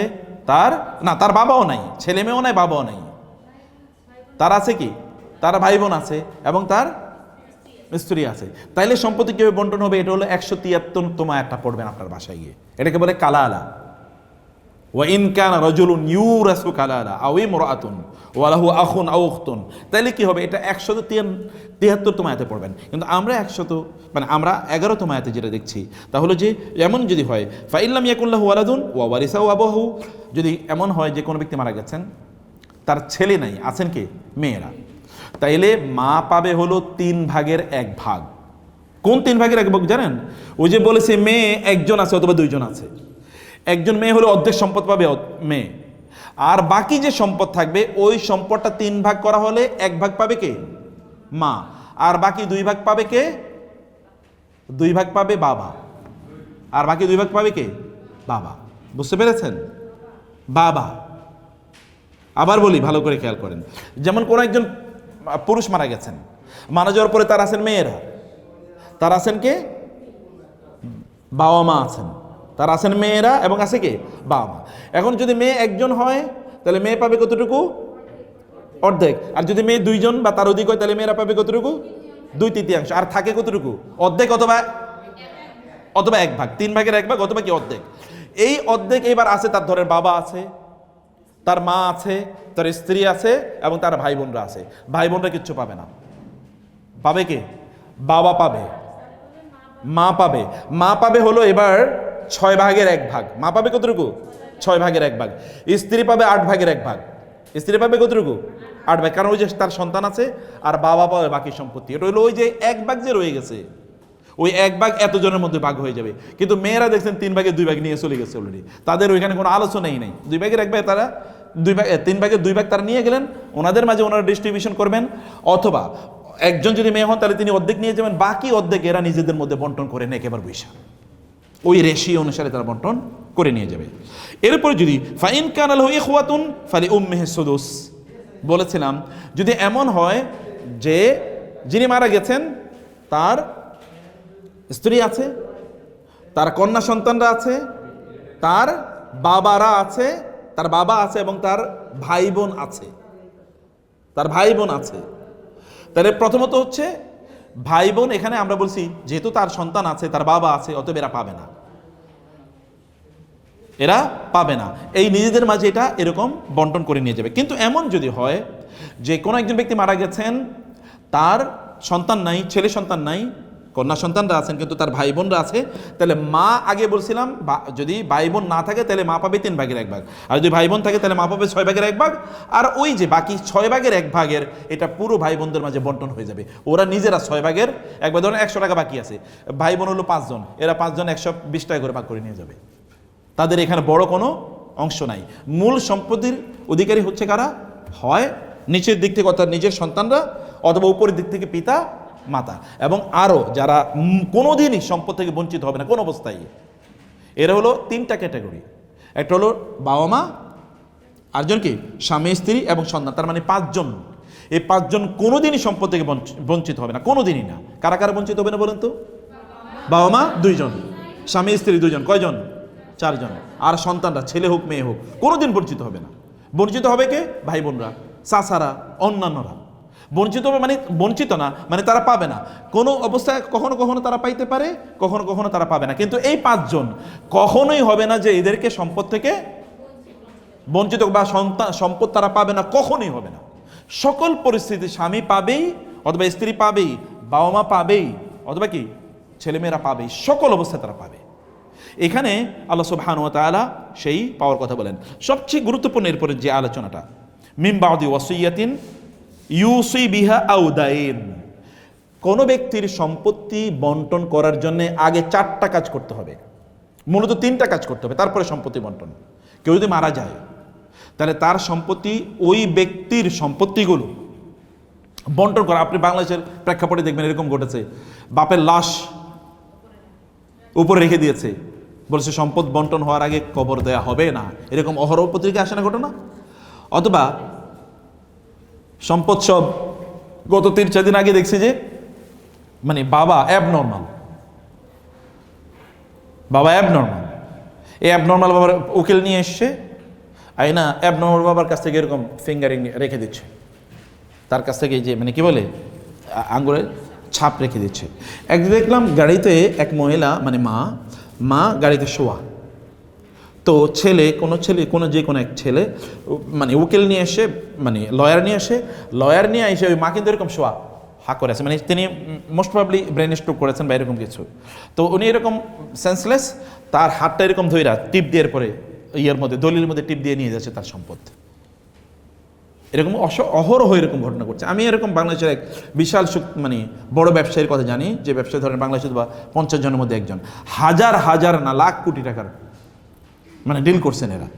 তার বাবাও নাই, ছেলে মেয়েও নাই, বাবাও নাই, তার আছে কি? তার ভাই বোন আছে এবং তার স্ত্রী আছে। তাইলে সম্পত্তি কিভাবে বন্টন হবে? এটা হলো 173তম আয়াতটা পড়বেন আপনার বাসায় গিয়ে, এটাকে বলে কালালা। ওয়া ইন কানা রাজুলুন ইউরাসু কালালা আও ইমরাআতুন ওয়া লাহু আখুন আও উখতুন, তাহলে কি হবে? এটা 173তম আয়াতে পড়বেন, কিন্তু আমরা 11তম আয়াতে যেটা দেখছি তা হলো যে এমন যদি হয় ফা ইল্লাম ইয়াকুন লাহু ওয়ালাদুন ওয়া ওয়ারিসাহু আবুহু, যদি এমন হয় যে কোনো ব্যক্তি মারা গেছেন তার ছেলে নাই, আছেন কি? মেয়েরা, তাইলে মা পাবে হলো 3/1 কোন 3/1 জানেন? ওই যে বলেছে মেয়ে একজন আছে অথবা দুইজন আছে, একজন মেয়ে হলো অর্ধেক সম্পদ পাবে মেয়ে, আর বাকি যে সম্পদ থাকবে ওই সম্পদটা 3 ভাগ করা হলে 1 ভাগ পাবে কে? মা, আর বাকি 2 ভাগ পাবে কে? 2 ভাগ পাবে বাবা, আর বাকি 2 ভাগ পাবে কে? বাবা। বুঝতে পেরেছেন? বাবা। আবার বলি, ভালো করে খেয়াল করেন, যেমন কোন একজন পুরুষ মারা গেছেন, মারা যাওয়ার পরে তার আছেন মেয়েরা, তার আছেন কে? বাবা মা আছেন, তার আছেন মেয়েরা এবং আছে কে? বাবা মা। এখন যদি মেয়ে একজন হয় তাহলে মেয়ে পাবে কতটুকু? অর্ধেক। আর যদি মেয়ে দুইজন বা তার অধিক হয় তাহলে মেয়েরা পাবে কতটুকু? 2/3। আর থাকে কতটুকু? অর্ধেক অথবা 1 ভাগ, 3/1 অথবা কি অর্ধেক। এই অর্ধেক এবার আছে তার, ধরেন বাবা আছে, তার মা আছে, তার স্ত্রী আছে এবং তার ভাই বোনরা আছে। ভাই বোনরা কিচ্ছু পাবে না, পাবে কে? বাবা পাবে, মা পাবে। মা পাবে হলো এবার 6/1। মা পাবে কতটুকু? 6/1। স্ত্রী পাবে 8/1। স্ত্রী পাবে কতটুকু? 8 ভাগ, কারণ ওই যে তার সন্তান আছে, আর বাবা পাবে বাকি সম্পত্তি। এটা হলো ওই যে 1 ভাগ যে রয়ে গেছে, ওই 1 ভাগ এতজনের মধ্যে ভাগ হয়ে যাবে। কিন্তু মেয়েরা দেখছেন 3/2 নিয়ে চলে গেছে অলরেডি, তাদের ওইখানে কোনো আলোচনাই নেই। 2/1 তারা 3/2 তারা নিয়ে গেলেন, ওনাদের মাঝে ওনারা ডিস্ট্রিবিউশন করবেন, অথবা একজন যদি মেয়ে হন তাহলে তিনি অর্ধেক নিয়ে যাবেন, বাকি অর্ধেক এরা নিজেদের মধ্যে বন্টন করে নেয় একেবারে বৈশা, ওই রেশিও অনুসারে তারা বন্টন করে নিয়ে যাবে। এরপরে যদি ফাইন কানা লাহু ইখওয়াতুন ফালি উম্মিহি সুদুস, বলেছিলাম যদি এমন হয় যে যিনি মারা গেছেন তার স্ত্রী আছে, তার কন্যা সন্তানরা আছে, তার বাবারা আছে, তার বাবা আছে এবং তার ভাই বোন আছে, তাহলে প্রথমত হচ্ছে ভাই বোন। এখানে আমরা বলছি যেহেতু তার সন্তান আছে, তার বাবা আছে, অতএব এরা পাবে না, এই নিজেদের মাঝে এটা এরকম বন্টন করে নিয়ে যাবে। কিন্তু এমন যদি হয় যে কোনো একজন ব্যক্তি মারা গেছেন, তার সন্তান নাই, ছেলে সন্তান নাই, কন্যা সন্তানরা আছেন কিন্তু তার ভাই বোনরা আছে, তাহলে মা, আগে বলছিলাম যদি ভাই বোন না থাকে তাহলে মা পাবে 3/1, আর যদি ভাই বোন থাকে তাহলে মা পাবে 6/1, আর ওই যে বাকি 6/1 এটা পুরো ভাই বোনদের মাঝে বন্টন হয়ে যাবে। ওরা নিজেরা 6/1, ধরেন 100 টাকা বাকি আছে, ভাই বোন হলো 5 জন, এরা 5 জন 120 টাকা করে ভাগ করে নিয়ে যাবে। তাদের এখানে বড় কোনো অংশ নাই। মূল সম্পত্তির অধিকারী হচ্ছে কারা? হয় নিচের দিক থেকে অর্থাৎ নিজের সন্তানরা, অথবা উপরের দিক থেকে পিতা মাতা, এবং আরও যারা কোনোদিনই সম্পদ থেকে বঞ্চিত হবে না কোন অবস্থায়। এরা হলো 3টা ক্যাটাগরি। একটা হলো বাবা মা, আরেকজন কি স্বামী স্ত্রী এবং সন্তান, তার মানে 5 জন। এই 5 জন কোনোদিনই সম্পদ থেকে বঞ্চিত হবে না, কোনোদিনই না। কারা কারা বঞ্চিত হবে না বলেন তো? বাবা মা 2 জন, স্বামী স্ত্রী 2 জন, কয়জন? 4 জন, আর সন্তানরা ছেলে হোক মেয়ে হোক কোনোদিন বঞ্চিত হবে না। বঞ্চিত হবে কে? ভাই বোনরা, চাচারা, অন্যান্যরা বঞ্চিত হবে, মানে বঞ্চিত না মানে তারা পাবে না। কোনো অবস্থায় কখনো কখনো তারা পাইতে পারে, কখনো কখনো তারা পাবে না। কিন্তু এই 5 জন কখনোই হবে না যে এদেরকে সম্পদ থেকে বঞ্চিত বা সম্পদ তারা পাবে না, কখনোই হবে না। সকল পরিস্থিতি স্বামী পাবেই, অথবা স্ত্রী পাবেই, বাবা মা পাবেই, অথবা কি ছেলেমেয়েরা পাবেই, সকল অবস্থায় তারা পাবে। এখানে আল্লাহ সুবহানাহু ওয়া তাআলা সেই পাওয়ার কথা বলেন। সবচেয়ে গুরুত্বপূর্ণ এরপরে যে আলোচনাটা, মিন বাদি ওয়াসিয়াতিন ইউসি বিহা আও দাইন, কোন ব্যক্তির সম্পত্তি বন্টন করার জন্য আগে 4টা কাজ করতে হবে, মূলত 3টা কাজ করতে হবে, তারপরে সম্পত্তি বন্টন। কেউ যদি মারা যায় তাহলে তার সম্পত্তি, ওই ব্যক্তির সম্পত্তিগুলো বন্টন করা। আপনি বাংলাদেশের প্রেক্ষাপটে দেখবেন এরকম ঘটেছে, বাপের লাশ উপরে রেখে দিয়েছে, বলছে সম্পদ বন্টন হওয়ার আগে কবর দেয়া হবে না, এরকম অহরহ পত্রিকা আসে না ঘটনা। অথবা সম্পদ সব গত 3-4 দিন আগে দেখছি যে মানে বাবা অ্যাবনর্মাল, এই অ্যাবনর্মাল বাবার উকিল নিয়ে এসছে, না অ্যাবনর্মাল বাবার কাছ থেকে এরকম ফিঙ্গারিং রেখে দিচ্ছে, তার কাছ থেকে যে মানে কি বলে আঙ্গুলের ছাপ রেখে দিচ্ছে। একদিন দেখলাম গাড়িতে এক মহিলা মানে মা গাড়িতে শোয়া, তো কোনো যে কোনো এক ছেলে মানে উকিল নিয়ে এসে মানে লয়ার নিয়ে এসে ওই মা কিন্তু এরকম শোয়া হা করে আছে, মানে তিনি মোস্ট প্রবাবলি ব্রেন স্ট্রোক করেছেন বা এরকম কিছু। তো উনি এরকম সেন্সলেস, তার হাতটা এরকম ধইরা টিপ দিয়ে পরে দলিলের মধ্যে টিপ দিয়ে নিয়ে যাচ্ছে তার সম্পদ। এরকম অহরহ এরকম ঘটনা ঘটছে। আমি এরকম বাংলাদেশের এক বিশাল মানে বড় ব্যবসায়ীর কথা জানি, যে ব্যবসায়ী ধরেন বাংলাদেশের বা 50 জনের মধ্যে একজন, হাজার না লাখ কোটি টাকার মানে ডিল করছেন এরা।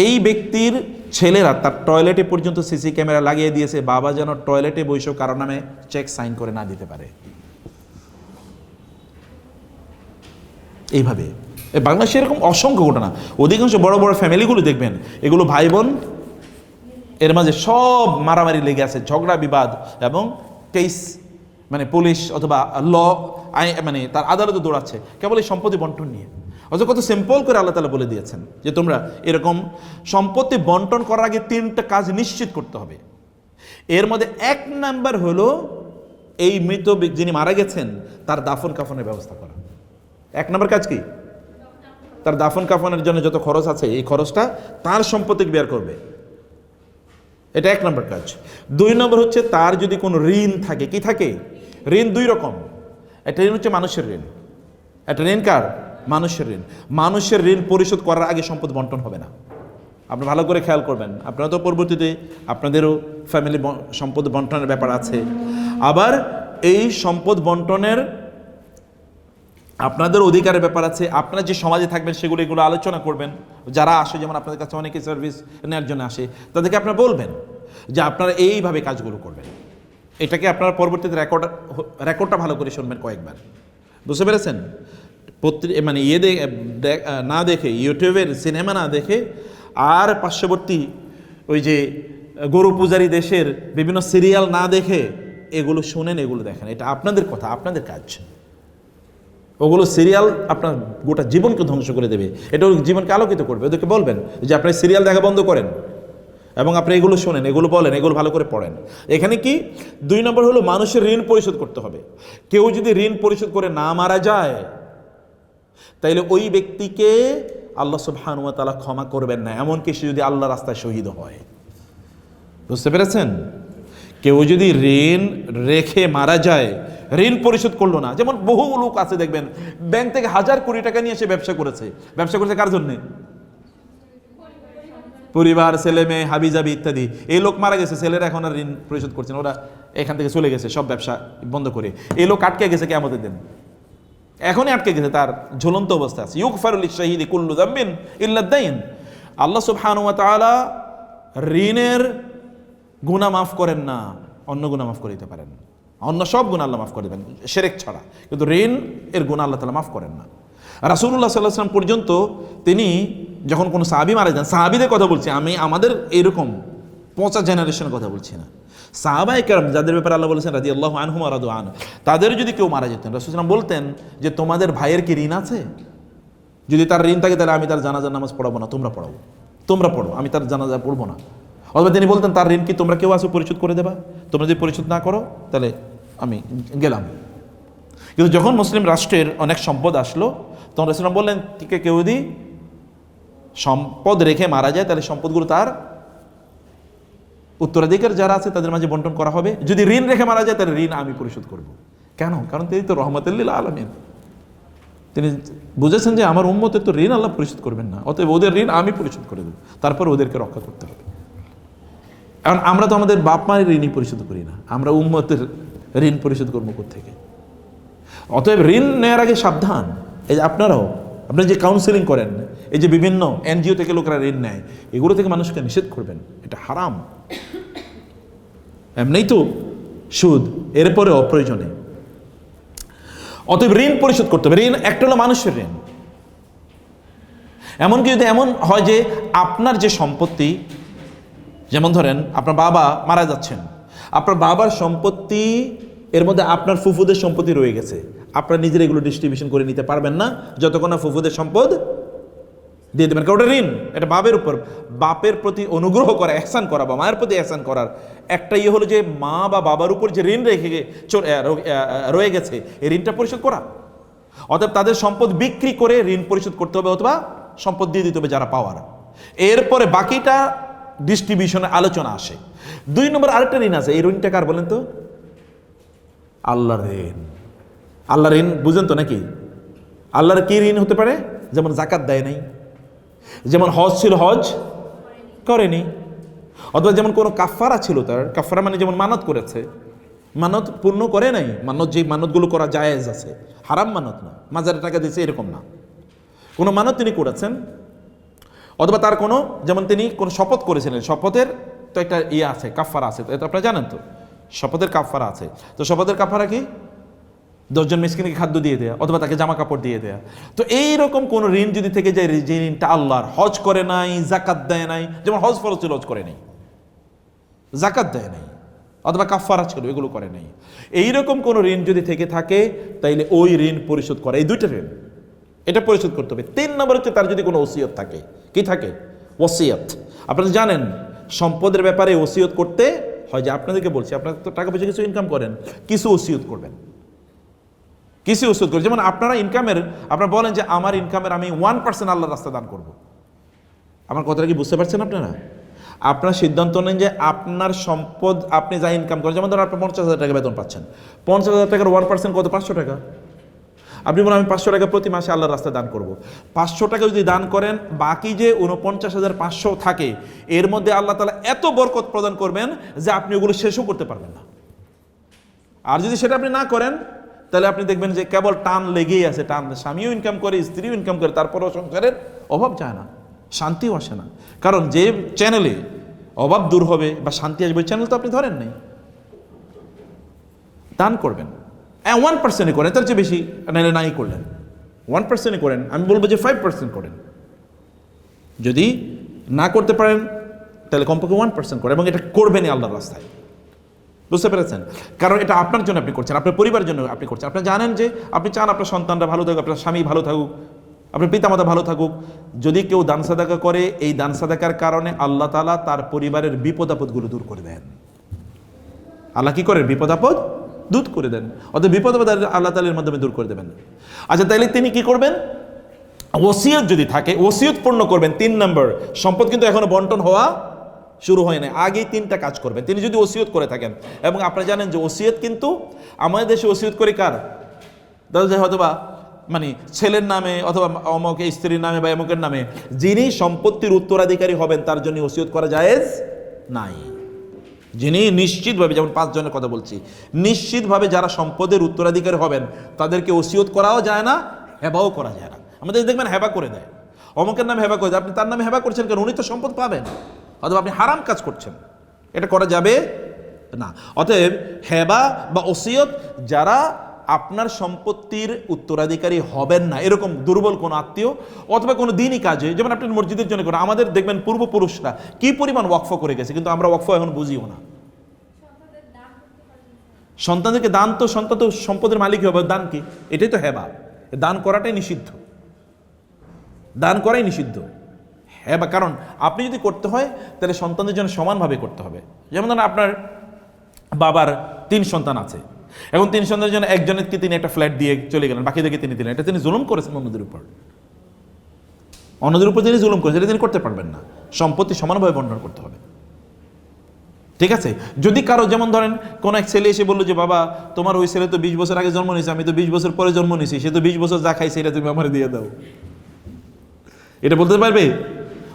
এই ব্যক্তির ছেলেরা তার টয়লেটে পর্যন্ত সিসি ক্যামেরা লাগিয়ে দিয়েছে, বাবা যেন টয়লেটে বসেও কারো নামে চেক সাইন করে না দিতে পারে। এইভাবে বাংলাদেশে এরকম অসংখ্য ঘটনা। অধিকাংশ বড় বড় ফ্যামিলিগুলো দেখবেন, এগুলো ভাই বোন, এর মাঝে সব মারামারি লেগে আছে, ঝগড়া বিবাদ এবং কেস, মানে পুলিশ অথবা মানে তার আদালতে দৌড়াচ্ছে কেবল এই সম্পত্তি বন্টন নিয়ে। অথচ কত সিম্পল করে আল্লাহ তাআলা বলে দিয়েছেন যে তোমরা এরকম সম্পত্তি বন্টন করার আগে 3টা কাজ নিশ্চিত করতে হবে। এর মধ্যে 1 নাম্বার হলো এই মৃত যিনি মারা গেছেন তার দাফন কাফনের ব্যবস্থা করা। 1 নাম্বার কাজ কি? তার দাফন কাফনের জন্য যত খরচ আছে এই খরচটা তার সম্পত্তি বের করবে, এটা 1 নম্বর কাজ। 2 নম্বর হচ্ছে তার যদি কোনো ঋণ থাকে, কি থাকে? ঋণ 2 রকম। একটা ঋণ হচ্ছে মানুষের ঋণ, একটা ঋণ কার? মানুষের ঋণ। মানুষের ঋণ পরিশোধ করার আগে সম্পদ বন্টন হবে না। আপনি ভালো করে খেয়াল করবেন, আপনারা তো পরবর্তীতে আপনাদেরও ফ্যামিলি সম্পদ বন্টনের ব্যাপার আছে। আবার এই সম্পদ বন্টনের আপনাদের অধিকারের ব্যাপার আছে। আপনারা যে সমাজে থাকবেন এগুলো আলোচনা করবেন। যারা আসে, যেমন আপনাদের কাছে অনেকে সার্ভিস নেওয়ার জন্য আসে, তাদেরকে আপনারা বলবেন যে আপনারা এইভাবে কাজগুলো করবেন। এটাকে আপনারা পরবর্তীতে রেকর্ডটা ভালো করে শুনবেন কয়েকবার, বুঝতে পেরেছেন? মানে না দেখে, ইউটিউবের সিনেমা না দেখে আর পার্শ্ববর্তী ওই যে গরু পূজারী দেশের বিভিন্ন সিরিয়াল না দেখে এগুলো শুনেন, এগুলো দেখেন। এটা আপনাদের কথা, আপনাদের কাজ। ওগুলো সিরিয়াল আপনার গোটা জীবনকে ধ্বংস করে দেবে, এটা জীবনকে আলোকিত করবে। ওদেরকে বলবেন যে আপনি সিরিয়াল দেখা বন্ধ করেন এবং আপনি এগুলো শোনেন, এগুলো বলেন, এগুলো ভালো করে পড়েন। এখানে কি 2 নম্বর হলো মানুষের ঋণ পরিশোধ করতে হবে। কেউ যদি ঋণ পরিশোধ করে না মারা যায়, তাইলে ওই ব্যক্তিকে আল্লাহ সুবহানাহু ওয়া তাআলা ক্ষমা করবেন না, এমনকি সে যদি আল্লাহর রাস্তায় শহীদ হয়। বুঝতে পেরেছেন? কেউ যদি ঋণ রেখে মারা যায়, ঋণ পরিশোধ করলো না, যেমন বহু লোক আছে দেখবেন ব্যাংক থেকে 1000 কোটি টাকা নিয়ে এসে ব্যবসা করেছে কার জন্যে? পরিবার, ছেলে মেয়ে, হাবিজাবি ইত্যাদি। এই লোক মারা গেছে, ছেলেরা এখন আর ঋণ পরিশোধ করছে না, ওরা এখান থেকে চলে গেছে সব ব্যবসা বন্ধ করে। এই লোক আটকে গেছে কিয়ামতের দিন, এখনই আটকে গেছে, তার ঝুলন্ত অবস্থা আছে। ইউগফারু লিশ-শাহীদি কুল্লু যামবিন ইল্লা আদ-দাইন। আল্লাহ সুবহানাহু ওয়া তাআলা ঋণের গুনাহ মাফ করেন না, অন্য গুনাহ মাফ করে দিতে পারেন। অন্য সব গুনাহ আল্লাহ মাফ করে দেবেন শিরক ছাড়া, কিন্তু ঋণ এর গুনাহ আল্লাহ তাআলা মাফ করেন না। রাসূলুল্লাহ সাল্লাল্লাহু আলাইহি ওয়াসাল্লাম পর্যন্ত তিনি যখন কোনো সাহাবী মারা যান, সাহাবীদের কথা বলছি আমি, আমাদের এরকম ৫০ জেনারেশনের কথা বলছি না। সাহাবায়ে কেরাম যাদের ব্যাপারে আল্লাহ বলেছেন রাদিয়াল্লাহু আনহুম ওয়া রাদু আন, তাদের যদি কেউ মারা যেতেন, রাসূল সাল্লাল্লাহু আলাইহি ওয়াসাল্লাম বলতেন যে তোমাদের ভাইয়ের কি ঋণ আছে? যদি তার ঋণ থাকে তাহলে আমি তার জানাজার নামাজ পড়াবো না, তোমরা পড়ো, আমি তার জানাজা পড়বো না। অথবা তিনি বলতেন তার ঋণ কি তোমরা কেউ আসো পরিশোধ করে দেবা, তোমরা যদি পরিশোধ না করো তাহলে আমি গেলাম। কিন্তু যখন মুসলিম রাষ্ট্রের অনেক সম্পদ আসলো, তখন রাসূল সাল্লাল্লাহু আলাইহি ওয়াসাল্লাম বললেন কেউ যদি সম্পদ রেখে মারা যায় তাহলে সম্পদগুলো তার উত্তরাধিকার যারা আছে তাদের মাঝে বন্টন করা হবে। যদি ঋণ রেখে মারা যায় তাহলে ঋণ আমি পরিশোধ করব। কেন? কারণ তিনি তো রহমাতুল লিল আলামিন, তিনি বুঝেছেন যে আমার উম্মতের তো ঋণ আল্লাহ পরিশোধ করবেন না, অতএব ওদের ঋণ আমি পরিশোধ করে দেব, তারপর ওদেরকে রক্ষা করতে হবে। কারণ আমরা তো আমাদের বাপ মায়ের ঋণই পরিশোধ করি না, আমরা উম্মতের ঋণ পরিশোধ করবো কোত্থেকে? অতএব ঋণ নেওয়ার আগে সাবধান। এই যে আপনারাও যে কাউন্সেলিং করেন, এই যে বিভিন্ন এনজিও থেকে লোকেরা ঋণ নেয়, এগুলো থেকে মানুষকে নিষেধ করবেন, এটা হারাম। এমনিই তো সুদ, এরপরে অপ্রয়োজনে। অতএব ঋণ পরিশোধ করতে হবে। ঋণ একটা হলো মানুষের ঋণ। এমনকি যদি এমন হয় যে আপনার যে সম্পত্তি, যেমন ধরেন আপনার বাবা মারা যাচ্ছেন, আপনার বাবার সম্পত্তি এর মধ্যে আপনার ফুফুদের সম্পত্তি রয়ে গেছে, আপনারা নিজের এগুলো ডিস্ট্রিবিউশন করে নিতে পারবেন না যতক্ষণ না ফুফুদের সম্পদ দিয়ে দেবেন। কারণ ওটা ঋণ, এটা বাপের উপর, বাপের প্রতি অনুগ্রহ করা, এহসান করা বা মায়ের প্রতি এহসান করার একটা হলো যে মা বা বাবার উপর যে ঋণ রয়ে গেছে এই ঋণটা পরিশোধ করা। অতএব তাদের সম্পদ বিক্রি করে ঋণ পরিশোধ করতে হবে অথবা সম্পদ দিয়ে দিতে হবে যারা পাওয়ার। এরপরে বাকিটা ডিস্ট্রিবিউশনের আলোচনা আসে। 2 নম্বর আরেকটা ঋণ আছে। এই ঋণটা কার বলেন তো? আল্লাহর ঋণ। আল্লাহর ঋণ বুঝেন তো নাকি? আল্লাহর কি ঋণ হতে পারে? যেমন জাকাত দেয় নাই, যেমন হজ ছিল হজ করেনি, অথবা যেমন কোনো কাফারা ছিল, তার কাফারা মানে যেমন মানত করেছে, মানত পূর্ণ করে নাই। মানত যে মানতগুলো করা জায়েজ আছে, হারাম মানত না, মাজারে টাকা দিয়েছে এরকম না, কোনো মানত তিনি করেছেন। অথবা তার কোনো, যেমন তিনি কোনো শপথ করেছিলেন, শপথের তো একটা ইয়ে আছে, কাফারা আছে, তো আপনারা জানেন তো শপথের কাফারা আছে। তো শপথের কাফারা কি? 10 জন মিসকিনকে খাদ্য দিয়ে দেয়া, অথবা তাকে জামা কাপড় দিয়ে দেয়া। তো এইরকম কোন ঋণ যদি থেকে যায়, যে ঋণটা আল্লাহর, হজ করে নাই, জাকাত দেয় নাই, যেমন হজ ফরজ ছিল হজ করে নাই, জাকাত দেয় নাই, অথবা কাফারা ছিল এগুলো করে নাই, এইরকম কোন ঋণ যদি থেকে থাকে, তাইলে ওই ঋণ পরিশোধ করে। এই 2টা ঋণ, এটা পরিশোধ করতে হবে। 3 নম্বর হচ্ছে তার যদি কোনো ওসিয়ত থাকে। কি থাকে? ওসিয়ত। আপনারা জানেন সম্পদের ব্যাপারে ওসিয়ত করতে হয়, যে আপনাদেরকে বলছি, আপনারা তো টাকা পয়সা কিছু ইনকাম করেন, কিছু ওসিয়ত করবেন, কিছু ওসিয়ত করবেন। যেমন আপনারা ইনকামের, আপনারা বলেন যে আমার ইনকামের আমি 1% আল্লাহর রাস্তায় দান করব। আমার কথাটা কি বুঝতে পারছেন আপনারা? আপনার সিদ্ধান্ত নেন যে আপনার সম্পদ, আপনি যা ইনকাম করেন, যেমন ধরুন আপনি 50,000 টাকা বেতন পাচ্ছেন, 50,000 টাকার 1% কত? 500 টাকা। আপনি বলেন আমি 500 টাকা প্রতি মাসে আল্লাহর রাস্তায় দান করব। 500 টাকা যদি দান করেন, বাকি যে 49,500 থাকে, এর মধ্যে আল্লাহ তাআলা এত বরকত প্রদান করবেন যে আপনি ওগুলো শেষও করতে পারবেন না। আর যদি সেটা আপনি না করেন, তাহলে আপনি দেখবেন যে কেবল টান লেগেই আছে, টান, স্বামীও ইনকাম করে, স্ত্রীও ইনকাম করে, তারপরেও সংসারের অভাব যায় না, শান্তিও আসে না। কারণ যে চ্যানেলে অভাব দূর হবে বা শান্তি আসবে, চ্যানেল তো আপনি ধরেন নাই। দান করবেন, 1% করেন, তার চেয়ে বেশি নাইলে নাই করলেন, 1% করেন। আমি বলবো যে 5% করেন। যদি না করতে পারেন, তাহলে কমপক্ষে 1% করেন, এবং এটা করবেনই আল্লাহর রাস্তায়। বুঝতে পেরেছেন? কারণ এটা আপনার জন্য আপনি করছেন, আপনার পরিবারের জন্য আপনি করছেন। আপনি জানেন যে আপনি চান আপনার সন্তানরা ভালো থাকুক, আপনার স্বামী ভালো থাকুক, আপনার পিতামাতা ভালো থাকুক। যদি কেউ দান সাদাকা করে, এই দান সাদাকার কারণে আল্লাহ তাআলা তার পরিবারের বিপদ আপদগুলো দূর করে দেন। আল্লাহ কি করেন? বিপদ আপদ দূর করে দেন। অর্থাৎ বিপদ আপদ আল্লাহ তাআলার মাধ্যমে দূর করে দেবেন। আচ্ছা, তাইলে তিনি কি করবেন? ওসিয়ত যদি থাকে, ওসিয়ত পূর্ণ করবেন। 3 নম্বর, সম্পদ কিন্তু এখনো বন্টন হওয়া শুরু হয় না, আগেই 3টা কাজ করবেন তিনি যদি ওসিয়ত করে থাকেন। এবং আপনারা জানেন যে ওসিয়ত কিন্তু আমাদের দেশে ওসিয়ত করে কার? দাদা হয়তোবা মানে ছেলের নামে, অথবা অমুক স্ত্রীর নামে বা অমুকের নামে, যিনি সম্পত্তির উত্তরাধিকারী হবেন তার জন্য ওসিয়ত করা জায়েজ নাই। যিনি নিশ্চিতভাবে, যেমন 5 জনের কথা বলছি, নিশ্চিতভাবে যারা সম্পদের উত্তরাধিকারী হবেন তাদেরকে ওসিয়ত করাও যায় না, হেবাও করা যায় না। আমাদের দেখবেন হেবা করে দেয়, অমুকের নামে হেবা করে দেয়। আপনি তার নামে হেবা করছেন কেন? উনি তো সম্পদ পাবেন, অথবা আপনি হারাম কাজ করছেন, এটা করা যাবে না। অতএব হেবা বা ওসিয়ত, যারা আপনার সম্পত্তির উত্তরাধিকারী হবেন না, এরকম দুর্বল কোনো আত্মীয়, অথবা কোনো দিনই কাজে, যেমন আপনি মসজিদের জন্য করেন। আমাদের দেখবেন পূর্বপুরুষরা কি পরিমাণ ওয়াকফ করে গেছে, কিন্তু আমরা ওয়াকফ এখন বুঝিও না। সন্তানদেরকে দান, তো সন্তান তো সম্পদের মালিক হবে, দান কি? এটাই তো হেবা। দান করাটাই নিষিদ্ধ, দান করাই নিষিদ্ধ। হ্যাঁ, বা কারণ আপনি যদি করতে হয় তাহলে সন্তানদের জন্য সমানভাবে করতে হবে। যেমন ধরুন আপনার বাবার 3 সন্তান আছে, এখন 3 সন্তানের জন্য একজনকে তিনি একটা ফ্ল্যাট দিয়ে চলে গেলেন, বাকিদেরকে তিনি দিলেন, এটা তিনি জুলুম করেছেন অন্যদের উপর। অন্যদের উপর তিনি জুলুম করেছেন, এটা তিনি করতে পারবেন না। সম্পত্তি সমানভাবে বন্টন করতে হবে, ঠিক আছে? যদি কারো, যেমন ধরেন কোন এক ছেলে এসে বললো যে বাবা তোমার ওই ছেলে তো 20 বছর আগে জন্ম নিয়েছে, আমি তো 20 বছর পরে জন্ম নিয়েছি, সে তো 20 বছর যা খাইছে এটা তুমি আমার দিয়ে দাও, এটা বলতে পারবে?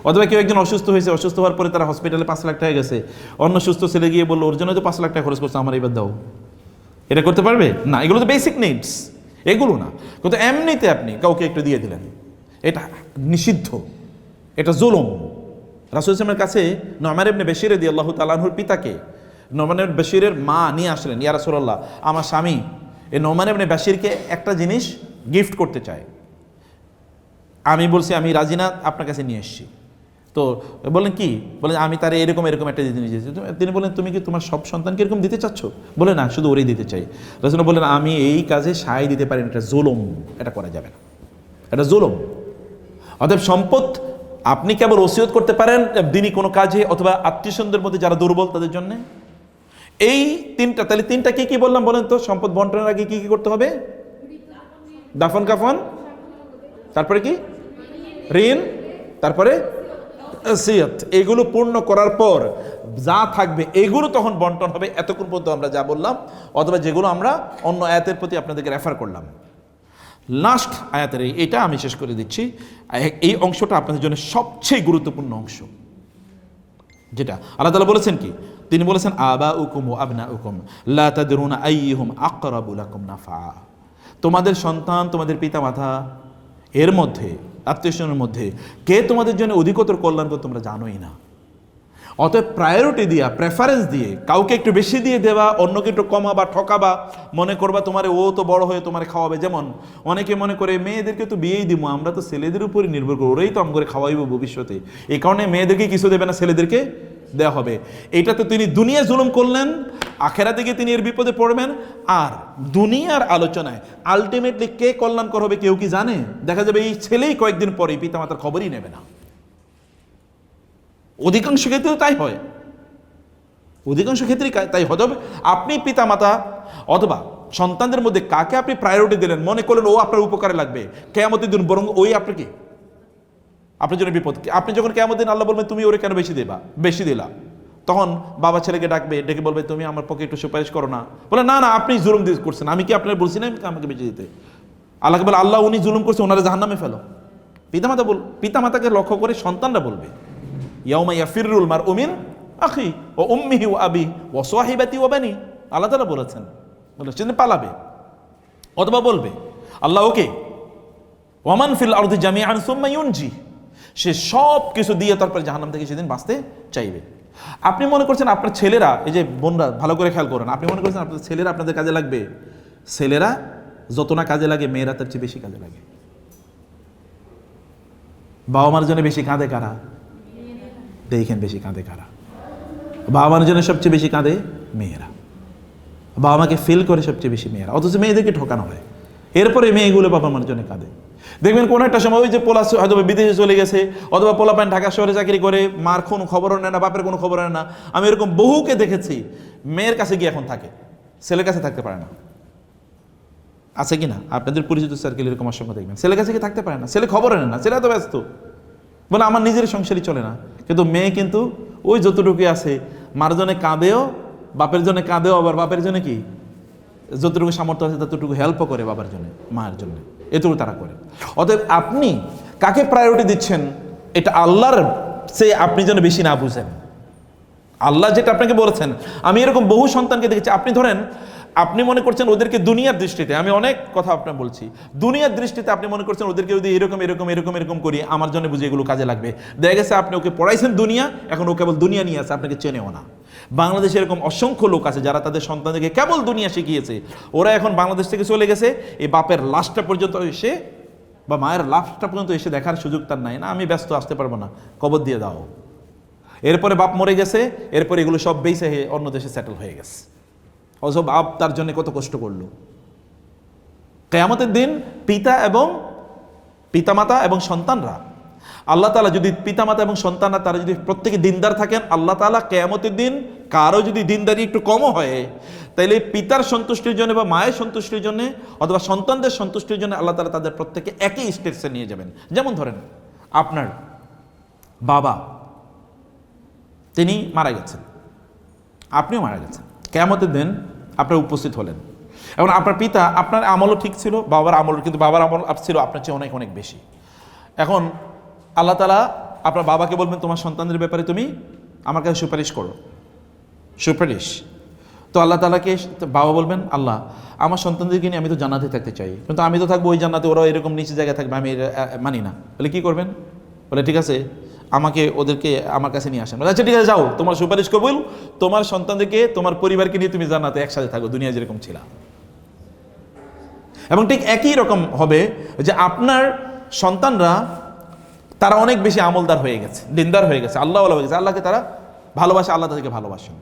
অথবা কেউ একজন অসুস্থ হয়েছে, অসুস্থ হওয়ার পরে তারা হসপিটালে 5 লাখ টাকা গেছে, অন্য সুস্থ ছেলে গিয়ে বললো ওর জন্য তো 5 লাখ টাকা খরচ করছে, আমার এবার দাও, এটা করতে পারবে না? এগুলো তো বেসিক নিডস, এগুলো না। কিন্তু এমনিতে আপনি কাউকে একটু দিয়ে দিলেন, এটা নিষিদ্ধ, এটা জুলুম। রাসূল সাল্লাল্লাহু আলাইহি ওয়াসাল্লামের কাছে নু'মান ইবনে বাশীর রাদিয়াল্লাহু তাআলা আনহুর পিতাকে নু'মান ইবনে বাশীরের মা নিয়ে আসলেন, ইয়া রাসূলুল্লাহ, আমার স্বামী এই নু'মান ইবনে বাশীরকে একটা জিনিস গিফট করতে চায়। আমি বলছি আমি রাজি না, আপনার কাছে নিয়ে এসেছি। তো বলেন কি? বলেন আমি তারে এরকম এরকম একটা জিনিস দিয়েছি। তিনি বলেন তুমি কি তোমার সব সন্তানকে এরকম দিতে চাচ্ছ? বলে না, শুধু ওরই দিতে চাই। রাসূল বললেন আমি এই কাজে সায় দিতে পারি না, এটা জুলুম, এটা করা যাবে না, এটা জুলুম। অতএব সম্পদ আপনি কেবল ওসিয়ত করতে পারেন দিনই কোনো কাজে, অথবা আত্মীয়স্বজনদের মধ্যে যারা দুর্বল তাদের জন্য। এই 3টা, তাহলে 3টা কি কি বললাম বলেন তো? সম্পদ বন্টনের আগে কি কি করতে হবে? দাফন কাফন, তারপরে কি? ঋণ, তারপরে ওসিয়ত, এগুলো পূর্ণ করার পর যা থাকবে এগুলো তখন বন্টন হবে। এতক্ষণ পর্যন্ত আমরা যা বললাম, অথবা যেগুলো আমরা অন্য আয়াতের প্রতি আপনাদেরকে রেফার করলাম। লাস্ট আয়াতের এটা আমি শেষ করে দিচ্ছি। এই অংশটা আপনাদের জন্য সবচেয়ে গুরুত্বপূর্ণ অংশ, যেটা আল্লাহ তাআলা বলেছেন কি, তিনি বলেছেন আবাউকুম ওয়া আবনাউকুম লা তাদরুনা আইয়ুহুম আকরাবু লাকুম নাফা। তোমাদের সন্তান, তোমাদের পিতামাতা, এর মধ্যে আত্মীয়স্বজনের মধ্যে কে তোমাদের জন্য অধিকতর কল্যাণকর তোমরা জানোই না। অতএব প্রায়োরিটি দিয়া, প্রেফারেন্স দিয়ে, কাউকে একটু বেশি দিয়ে দেওয়া, অন্যকে একটু কমাবা, ঠকাবা, মনে করবা তোমার ও তো বড় হয়ে তোমার খাওয়াবে। যেমন অনেকে মনে করে মেয়েদেরকে তো বিয়েই দিব, আমরা তো ছেলেদের উপরই নির্ভর করি, ওরাই তো আমগরে খাওয়াইব ভবিষ্যতে, এই কারণে মেয়েদেরকে কিছু দেবে না, ছেলেদেরকে দেওয়া হবে। এটা তো তিনি দুনিয়া জুলুম করলেন, আখেরাতে গিয়ে তিনি এর বিপদে পড়বেন। আর দুনিয়ার আলোচনায় আলটিমেটলি কে কল্যাণকর হবে কেউ কি জানে? দেখা যাবে এই ছেলেই কয়েকদিন পরে পিতামাতার খবরই নেবে না। অধিকাংশ ক্ষেত্রে তাই হয়, অধিকাংশ ক্ষেত্রেই তাই হতে হবে। আপনি পিতামাতা অথবা সন্তানদের মধ্যে কাকে আপনি প্রায়োরিটি দিলেন, মনে করলেন ও আপনার উপকারে লাগবে, কিয়ামতের দিন বরং ওই আপনাকে, আপনার জন্য বিপদ। আপনি যখন কিয়ামতের দিন আল্লাহ বলবেন তুমি ওরে কেন বেশি দিলা, তখন বাবা ছেলেকে ডাকবে, ডেকে বলবে তুমি আমার পক্ষে একটু সুপারিশ করো না। বলে না না, আপনি জুলুম করছেন, আমি কি আপনার বলছি না আমাকে বেশি দিতে? আল্লাহকে বলে আল্লাহ উনি জুলুম করছে, ওনারা জাহান্নামে ফেলো। পিতামাতাকে লক্ষ্য করে সন্তানরা বলবে ইয়াউমা ইয়াফিরুল মারউ মিন আখি ওয়া উম্মিহি ওয়া আবি ওয়া সাহিবাতি ওয়া বানি। আল্লাহ তাআলা বলেছেন পালাবে, অথবা বলবে আল্লাহ ওকে ওয়ামান ফিল আরদি জামিআন সুম্মা ইউনজি, সে সব কিছু দিয়ে তারপরে জাহান্নাম থেকে সেদিন বাঁচতে চাইবে। আপনি মনে করছেন আপনার ছেলেরা, এই যে বোনরা ভালো করে খেয়াল করেন, আপনি মনে করছেন আপনার ছেলেরা আপনাদের কাজে লাগবে? ছেলেরা যত না কাজে লাগে মেয়েরা তার চেয়ে বেশি কাজে লাগে। বাবা মার জন্য বেশি কাঁদে কারা? দেখেন বেশি কাঁদে কারা? বাবা মার জন্য সবচেয়ে বেশি কাঁদে মেয়েরা। বাবা মাকে ফেল করে সবচেয়ে বেশি মেয়েরা, অথচ মেয়েদেরকে ঠকানো হয়। এরপরে মেয়েগুলো বাবা মার জন্য কাঁদে। দেখবেন কোনো একটা সময় ওই যে পোলা হয়তো বিদেশে চলে গেছে, অথবা পোলা পান ঢাকা শহরে চাকরি করে, মার কোনো খবরও নেয় না, বাপের কোনো খবর নেয় না। আমি এরকম বহুকে দেখেছি, মেয়ের কাছে গিয়ে এখন থাকে, ছেলের কাছে থাকতে পারে না। আছে কি না আপনাদের পরিচিত সার্কেল এরকম অসংখ্য দেখবেন, ছেলের কাছে গিয়ে থাকতে পারে না, ছেলে খবর নেয় না, ছেলে এত ব্যস্ত, বলে আমার নিজের সংসারই চলে না। কিন্তু মেয়ে কিন্তু ওই যতটুকু আছে, মার জন্য কাঁদেও, বাপের জন্য কাঁদেও, আবার বাপের জন্য কি যতটুকু সামর্থ্য আছে ততটুকু হেল্পও করে বাবার জন্য, মায়ের জন্য, এটুকু তারা করে। অতএব আপনি কাকে প্রায়োরিটি দিচ্ছেন এটা আল্লাহর চেয়ে আপনি যেন বেশি না বুঝেন। আল্লাহ যেটা আপনাকে বলেছেন, আমি এরকম বহু সন্তানকে দেখেছি, আপনি ধরেন আপনি মনে করছেন ওদেরকে দুনিয়ার দৃষ্টিতে, আমি অনেক কথা আপনার বলছি, দুনিয়ার দৃষ্টিতে আপনি মনে করছেন ওদেরকে যদি এরকম এরকম এরকম এরকম করি আমার জন্য বুঝি এগুলো কাজে লাগবে। দেখা গেছে আপনি ওকে পড়াইছেন দুনিয়া, এখন ও কেবল দুনিয়া নিয়ে আছে, আপনাকে চেনেও না। বাংলাদেশে এরকম অসংখ্য লোক আছে যারা তাদের সন্তানদেরকে কেবল দুনিয়া শিখিয়েছে, ওরা এখন বাংলাদেশ থেকে চলে গেছে, এই বাপের লাশটা পর্যন্ত এসে বা মায়ের লাশটা পর্যন্ত এসে দেখার সুযোগ তার নাই, না আমি ব্যস্ত আসতে পারবো না, কবর দিয়ে দাও। এরপরে বাপ মরে গেছে, এরপরে এগুলো সব বেঁচে অন্য দেশে সেটেল হয়ে গেছে, অথচ বাপ তার জন্য কত কষ্ট করলো। কিয়ামতের দিন পিতামাতা এবং সন্তানরা, আল্লাহ তাআলা যদি পিতামাতা এবং সন্তানরা তারা যদি প্রত্যেকে দিনদার থাকেন, আল্লাহ তাআলা কিয়ামতের দিন কারো যদি দিনদারি একটু কমও হয়, তাইলে পিতার সন্তুষ্টির জন্য বা মায়ের সন্তুষ্টির জন্য অথবা সন্তানদের সন্তুষ্টির জন্য আল্লাহ তাআলা তাদের প্রত্যেকে একই স্টেজে নিয়ে যাবেন। যেমন ধরেন আপনার বাবা, তিনি মারা গেছেন, আপনিও মারা গেছেন, কিয়ামতের দিন আপনার উপস্থিত হলেন। এখন আপনার পিতা, আপনার আমলও ঠিক ছিল, বাবার আমল, কিন্তু বাবার আমল ছিল আপনার চেয়ে অনেক অনেক বেশি। এখন আল্লাহ তাআলা আপনার বাবাকে বলবেন তোমার সন্তানদের ব্যাপারে তুমি আমার কাছে সুপারিশ করো, সুপারিশ। তো আল্লাহ তাআলাকে বাবা বলবেন আল্লাহ আমার সন্তানদেরকে নিয়ে আমি তো জান্নাতে থাকতে চাই, কিন্তু আমি তো থাকবো ওই জান্নাতে, ওরা এরকম নিচে জায়গায় থাকবে, আমি মানি না। বলে কি করবেন? বলে ঠিক আছে আমাকে ওদেরকে আমার কাছে নিয়ে আসেন। আচ্ছা ঠিক আছে যাও, তোমার সুপারিশ কবুল, তোমার সন্তানদেরকে তোমার পরিবারকে নিয়ে তুমি জান্নাতে একসাথে থাকো, দুনিয়া যেরকম ছিল। এবং ঠিক একই রকম হবে যে আপনার সন্তানরা তারা অনেক বেশি আমলদার হয়ে গেছে, দিনদার হয়ে গেছে, আল্লাহ হয়ে গেছে, আল্লাহকে তারা ভালোবাসে, আল্লাহ তাদেরকে ভালোবাসেন।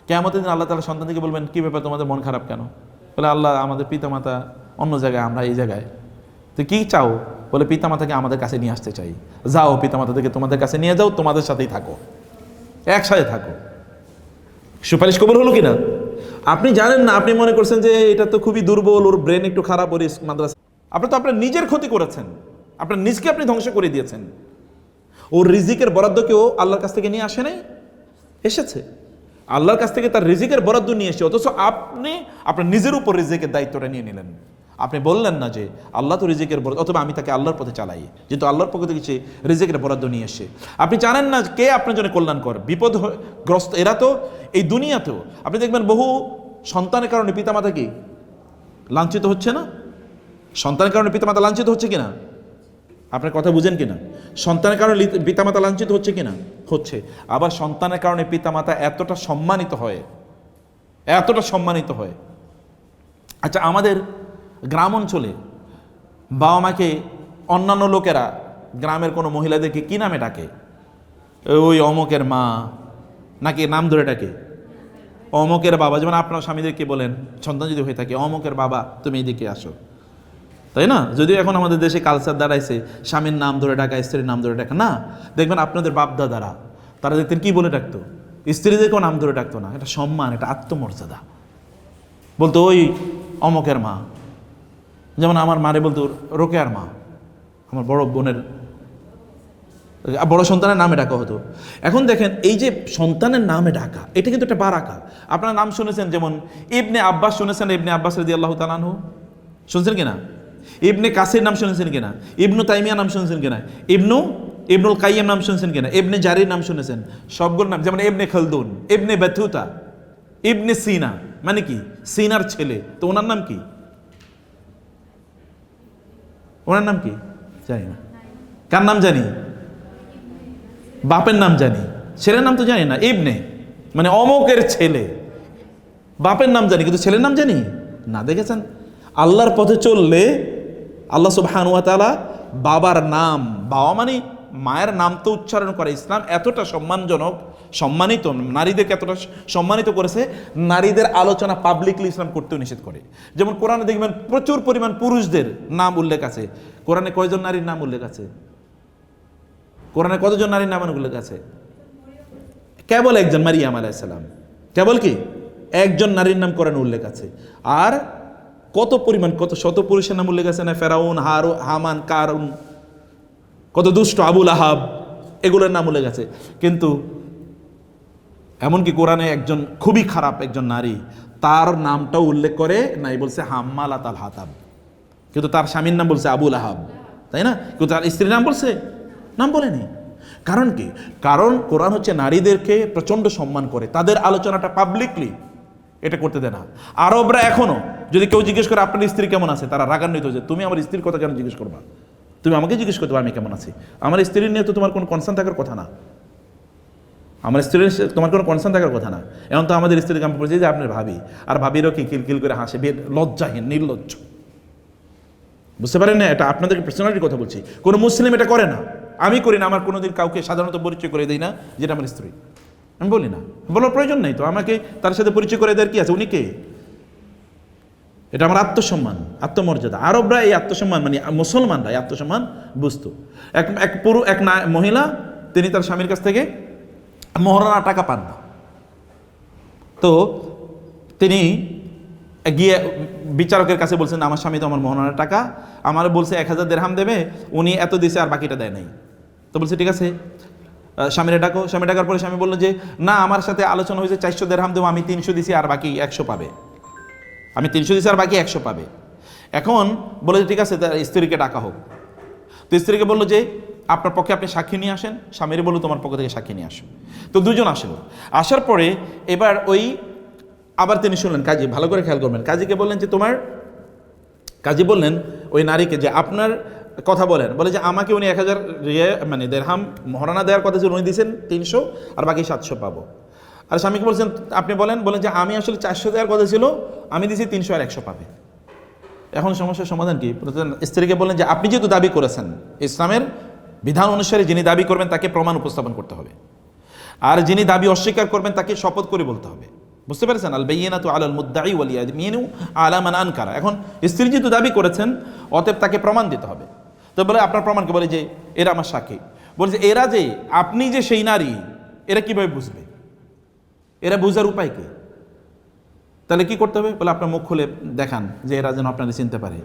কিয়ামতের দিন আল্লাহ তাআলা সন্তানদেরকে বলবেন কি ব্যাপার তোমাদের মন খারাপ কেন? বলে আল্লাহ আমাদের পিতামাতা অন্য জায়গায়, আমরা এই জায়গায়, তো কি চাও? বলে পিতামাতাকে আমাদের কাছে নিয়ে আসতে চাই। যাও পিতামাতাদেরকে তোমাদের কাছে নিয়ে যাও, তোমাদের সাথেই থাকো, একসাথে থাকো। সুপারিশ কবুল হলো কিনা? আপনি জানেন না, আপনি মনে করছেন যে এটা তো খুবই দুর্বল, ওর ব্রেন একটু খারাপ, ওর মাদ্রাসা। আপনি তো আপনার নিজের ক্ষতি করেছেন। আপনার নিজকে আপনি ধ্বংস করে দিয়েছেন। ওর রিজিকের বরাদ্দ কেউ আল্লাহর কাছ থেকে নিয়ে আসে নাই? এসেছে। আল্লাহর কাছ থেকে তার রিজিকের বরাদ্দ নিয়ে এসে, অথচ আপনি আপনার নিজের উপর রিজিকের দায়িত্বটা নিয়ে নিলেন। আপনি বললেন না যে আল্লাহ তো রিজিকের বরাদ্দ, অথবা আমি তাকে আল্লাহর পথে চালাই, যেহেতু আল্লাহর পক্ষ থেকে সে রিজিকের বরাদ্দ নিয়ে এসে। আপনি জানেন না কে আপনার জন্য কল্যাণকর, বিপদগ্রস্ত। এরা তো এই দুনিয়াতেও আপনি দেখবেন বহু সন্তানের কারণে পিতামাতা কি লাঞ্ছিত হচ্ছে না? সন্তানের কারণে পিতামাতা লাঞ্ছিত হচ্ছে কিনা? আপনার কথা বুঝেন কিনা? সন্তানের কারণে পিতামাতা লাঞ্ছিত হচ্ছে কিনা? হচ্ছে। আবার সন্তানের কারণে পিতামাতা এতটা সম্মানিত হয়, এতটা সম্মানিত হয়। আচ্ছা, আমাদের গ্রাম অঞ্চলে বাবা মাকে অন্যান্য লোকেরা গ্রামের কোনো মহিলাদেরকে কি নামে ডাকে? ওই অমকের মা, নাকি নাম ধরে ডাকে? অমকের বাবা। যেমন আপনার স্বামীদেরকে বলেন, সন্তান যদি হয়ে থাকে, অমকের বাবা তুমি এদিকে আসো, তাই না? যদিও এখন আমাদের দেশে কালচার দাঁড়াইছে স্বামীর নাম ধরে ডাকা, স্ত্রীর নাম ধরে ডাকা না। দেখবেন আপনাদের বাপ দাদারা তারা দেখতেন কি বলে ডাকতো? স্ত্রীদেরকেও নাম ধরে ডাকতো না। এটা সম্মান, এটা আত্মমর্যাদা। বলতো ওই অমকের মা। যেমন আমার মারে বলতো রোকেয়ার মা, আমার বড় বোনের বড় সন্তানের নামে ডাকা হতো। এখন দেখেন এই যে সন্তানের নামে ডাকা, এটা কিন্তু একটা বারাকা। আপনারা নাম শুনেছেন, যেমন ইবনে আব্বাস শুনেছেন, ইবনে আব্বাস রাদিয়াল্লাহু তাআলা আনহু শুনছেন কিনা? ইবনে কাসির নাম শুনেছেন কিনা? ইবনু তাইমিয়া নাম শুনেছেন কিনা? ইবনুল কাইয়্যিম নাম শুনেছেন কিনা? ইবনে জারির নাম শুনেছেন? সবগুলোর নাম। যেমন ইবনে খালদুন, ইবনে বাতুতা, ইবনে সিনা, মানে কি সিনার ছেলে, তো ওনার নাম কি? ওনার নাম কি জানি না। কার নাম জানি? বাপের নাম জানি, ছেলের নাম তো জানি না। ইবনে মানে অমকের ছেলে, বাপের নাম জানি কিন্তু ছেলের নাম জানি না। দেখেছেন, আল্লাহর পথে চললে আল্লাহ সুবহানাহু ওয়া তাআলা বাবার নাম, বাবা মানে মায়ের নাম তো উচ্চারণ করে। ইসলাম এতটা সম্মানজনক, সম্মানিত, নারীদেরকে এতটা সম্মানিত করেছে, নারীদের আলোচনা পাবলিকলি ইসলাম করতেও নিষেধ করে। যেমন কোরআনে দেখবেন প্রচুর পরিমাণ পুরুষদের নাম উল্লেখ আছে। কোরআনে কয়জন নারীর নাম উল্লেখ আছে? কোরআনে কতজন নারীর নাম উল্লেখ আছে? কেবল একজন, মারিয়াম আলাইহিস সালাম। কেবল কি একজন নারীর নাম কোরআনে উল্লেখ আছে। আর কত পরিমাণ, কত শত পুরুষের নাম উল্লেখ আছে না? ফেরাউন, হামান, কারুন, কত দুষ্ট, আবুল আহাব, এগুলোর নাম উল্লেখ আছে। কিন্তু এমনকি কোরআনে একজন খুবই খারাপ একজন নারী, তার নামটাও উল্লেখ করে নাই, বলছে হাম্মালাত আল হাতাব, কিন্তু তার স্বামীর নাম বলছে আবুল আহাব, তাই না? কিন্তু তার স্ত্রীর নাম বলছে? নাম বলেনি। কারণ কি? কারণ কোরআন হচ্ছে নারীদেরকে প্রচণ্ড সম্মান করে, তাদের আলোচনাটা পাবলিকলি এটা করতে দেয় না। আরবরা এখনো যদি কেউ জিজ্ঞেস করে আপনার স্ত্রী কেমন আছে, তারা রাগান্বিত, যে তুমি আমার স্ত্রীর কথা কেন জিজ্ঞেস করবা? তুমি আমাকে জিজ্ঞেস করতে আমি কেমন আছি? আমার স্ত্রীর নিয়ে তো তোমার কোনো কনসার্ন থাকার কথা না, আমার স্ত্রীর তোমার কোনো কনসার্ন থাকার কথা না। এখন তো আমাদের স্ত্রীকে আমি বলছি যে আপনার ভাবি, আর ভাবিরও কি কিলকিল করে হাসে, লজ্জাহীন, নির্লজ্জ। বুঝতে পারেন না? এটা আপনাদেরকে পার্সোনালিটির কথা বলছি। কোনো মুসলিম এটা করে না, আমি করি না। আমার কোনোদিন কাউকে সাধারণত পরিচয় করে দিই না যেটা আমার স্ত্রী, আমি বলি না, বলার প্রয়োজন নেই তো। আমাকে তার সাথে পরিচয় করে দেওয়ার কি আছে? উনি কে? এটা আমার আত্মসম্মান, আত্মমর্যাদা। আরবরা এই আত্মসম্মান, মানে মুসলমানরা এই আত্মসম্মান বুঝতো। এক মহিলা, তিনি তার স্বামীর কাছ থেকে মহারণা টাকা পান না, তো তিনি গিয়ে বিচারকের কাছে বলছেন, আমার স্বামী তো আমার মহারণার টাকা আমার বলছে 1000 দিরহাম দেবে, উনি এত দিছে আর বাকিটা দেয় নাই। তো বলছে ঠিক আছে, স্বামীরে ডাকো। স্বামী ডাকার পরে স্বামী বললো যে না, আমার সাথে আলোচনা হয়েছে 400 দিরহাম দেবো, আমি 300 দিছি আর বাকি 100 পাবে। আমি 300 দিছি আর বাকি 100 পাবে। এখন বলে যে ঠিক আছে, তার স্ত্রীকে ডাকা হোক। তো স্ত্রীকে বললো যে আপনার পক্ষে আপনি সাক্ষী নিয়ে আসেন। স্বামীরে বললো তোমার পক্ষ থেকে সাক্ষী নিয়ে আসো। তো দুজন আসলো। আসার পরে এবার আবার তিনি শুনলেন, কাজী, ভালো করে খেয়াল করবেন, কাজীকে বললেন যে কাজী বললেন ওই নারীকে যে আপনার কথা বলেন, বলে যে আমাকে উনি 1000 মানে দিরহাম মহারণা দেওয়ার কথা ছিল, উনি দিয়েছেন 300 আর বাকি 700 পাবো। আর স্বামীকে বলছেন আপনি বলেন যে আমি আসলে 400 দেওয়ার কথা ছিল, আমি দিয়েছি 300 আর 100 পাবে। এখন সমস্যার সমাধান কি? স্ত্রীকে বললেন যে আপনি যেহেতু দাবি করেছেন, ইসলামের বিধান অনুসারে যিনি দাবি করবেন তাকে প্রমাণ উপস্থাপন করতে হবে, আর যিনি দাবি অস্বীকার করবেন তাকে শপথ করে বলতে হবে। বুঝতে পেরেছেন? আল বাইয়িনাতু আলাল মুদ্দাঈ ওয়াল ইয়ামিনু আলা মান আনকারা। এখন স্ত্রী যেহেতু দাবি করেছেন, অতএব তাকে প্রমাণ দিতে হবে। তো বলে আপনার প্রমাণকে, বলে যে এরা আমার সাক্ষী। বলছে এরা যে আপনি যে সেই নারী, এরা কিভাবে বুঝবে? এরা বুঝার উপায় কি? তাহলে কি করতে হবে? বলে আপনার মুখ খুলে দেখান যে এরা যেন আপনারা চিনতে পারে।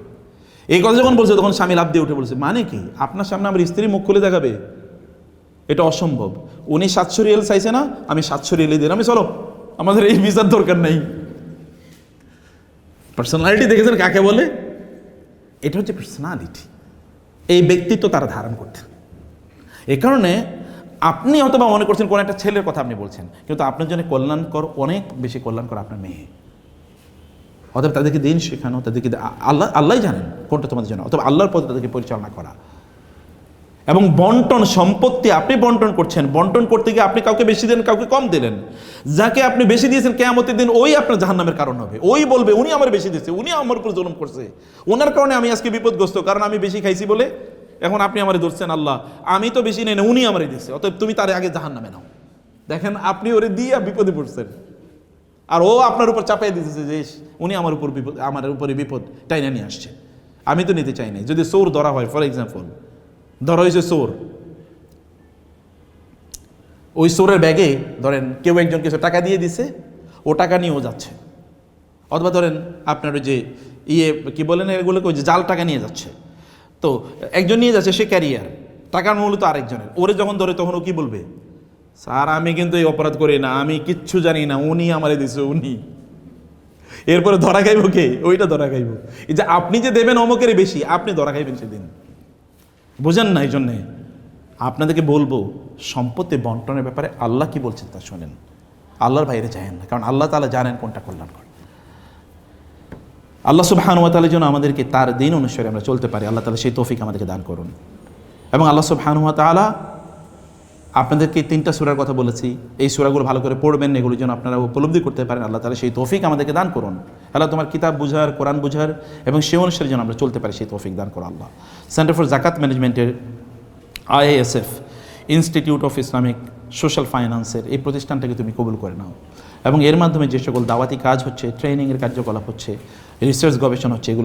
এই কথা যখন বলছে তখন স্বামী লাফ দিয়ে উঠে বলছে, মানে কি আপনার সামনে আমার স্ত্রী মুখ খুলে দেখাবে? এটা অসম্ভব। উনি 700 রিয়াল চাইছে না, আমি 700 রিয়ালই দিন, আমি চলো, আমাদের এই ভিসার দরকার নেই। পার্সোনালিটি দেখেছেন কাকে বলে? এটা হচ্ছে পার্সোনালিটি। এই ব্যক্তিত্ব তারা ধারণ করতে। এ কারণে আপনি অথবা মনে করছেন কোন একটা ছেলের কথা আপনি বলছেন, কিন্তু আপনার জন্য কল্যাণকর, অনেক বেশি কল্যাণকর আপনার মেয়ে। অথবা তাদেরকে দিন শেখানো, তাদেরকে আল্লাহ জানেন কোনটা তোমাদের জন্য, অথবা আল্লাহর পথে তাদেরকে পরিচালনা করা। এবং বন্টন, সম্পত্তি আপনি বন্টন করছেন, বন্টন করতে গিয়ে আপনি কাউকে বেশি দিলেন, কাউকে কম দিলেন। যাকে আপনি বেশি দিয়েছেন কিয়ামতের দিন ওই আপনার জাহান্নামের কারণ হবে। ওই বলবে উনি আমার বেশি দিয়েছে, উনি আমার উপর জুলুম করছে, ওনার কারণে আমি আজকে বিপদগ্রস্ত, কারণ আমি বেশি খাইছি বলে এখন আপনি আমারে ধরছেন। আল্লাহ, আমি তো বেশি নেই না, উনি আমারে দিয়েছে, অতএব তুমি তার আগে জাহান্নামে নাও। দেখেন আপনি ওরে দিয়ে বিপদে পড়ছেন, আর ও আপনার উপর চাপাই দিতেছে যে উনি আমার উপর বিপদ, আমার উপরে বিপদ টাইনা নিয়ে আসছে, আমি তো নিতে চাই নাই। যদি চোর ধরা হয়, ফর এক্সাম্পল ধরা হয়েছে চোর, ওই চোরের ব্যাগে ধরেন কেউ একজন কিছু টাকা দিয়ে দিছে, ও টাকা নিয়েও যাচ্ছে। অথবা ধরেন আপনার ওই যে কি বলেন এগুলোকে, ওই যে জাল টাকা নিয়ে যাচ্ছে, তো একজন নিয়ে যাচ্ছে, সে ক্যারিয়ার, টাকার মূলত আরেকজনের। ওরে যখন ধরে তখন ও কি বলবে? স্যার আমি কিন্তু এই অপরাধ করি না, আমি কিচ্ছু জানি না, উনি আমারে দিছে, উনি। এরপরে ধরা খাইব কে? ওইটা ধরা খাইব। এই যে আপনি যে দেবেন অমুকের বেশি, আপনি ধরা খাইবেন সেদিন। বোঝেন না? এই জন্যে আপনাদেরকে বলবো, সম্পত্তি বন্টনের ব্যাপারে আল্লাহ কি বলছেন তা শোনেন, আল্লাহর বাইরে যায়েন না, কারণ আল্লাহ তাআলা জানেন কোনটা কল্যাণকর। আল্লাহ সুবহানাহু ওয়া তাআলার জন্য আমাদেরকে তার দিন অনুসারে আমরা চলতে পারি, আল্লাহ তাআলা সেই তৌফিক আমাদেরকে দান করুন। এবং আল্লাহ সুবহানাহু ওয়া তাআলা আপনাদেরকে 3টা সূরার কথা বলেছি, এই সূরাগুলো ভালো করে পড়বেন, এগুলোর জন্য আপনারা উপলব্ধি করতে পারেন। আল্লাহ তাআলা সেই তৌফিক আমাদেরকে দান করুন। আল্লাহ তোমার কিতাব বুঝার, কোরআন বুঝার এবং সেই অনুসারে যেন আমরা চলতে পারি, সেই তৌফিক দান করো আল্লাহ। সেন্টার ফর জাকাত ম্যানেজমেন্টের IISF, institute of Islamic social ফাইন্যান্সের এই প্রতিষ্ঠানটাকে তুমি কবুল করে নাও, এবং এর মাধ্যমে যে সকল দাওয়াতি কাজ হচ্ছে, ট্রেনিংয়ের কার্যকলাপ হচ্ছে, রিসার্চ গবেষণা হচ্ছে, এগুলো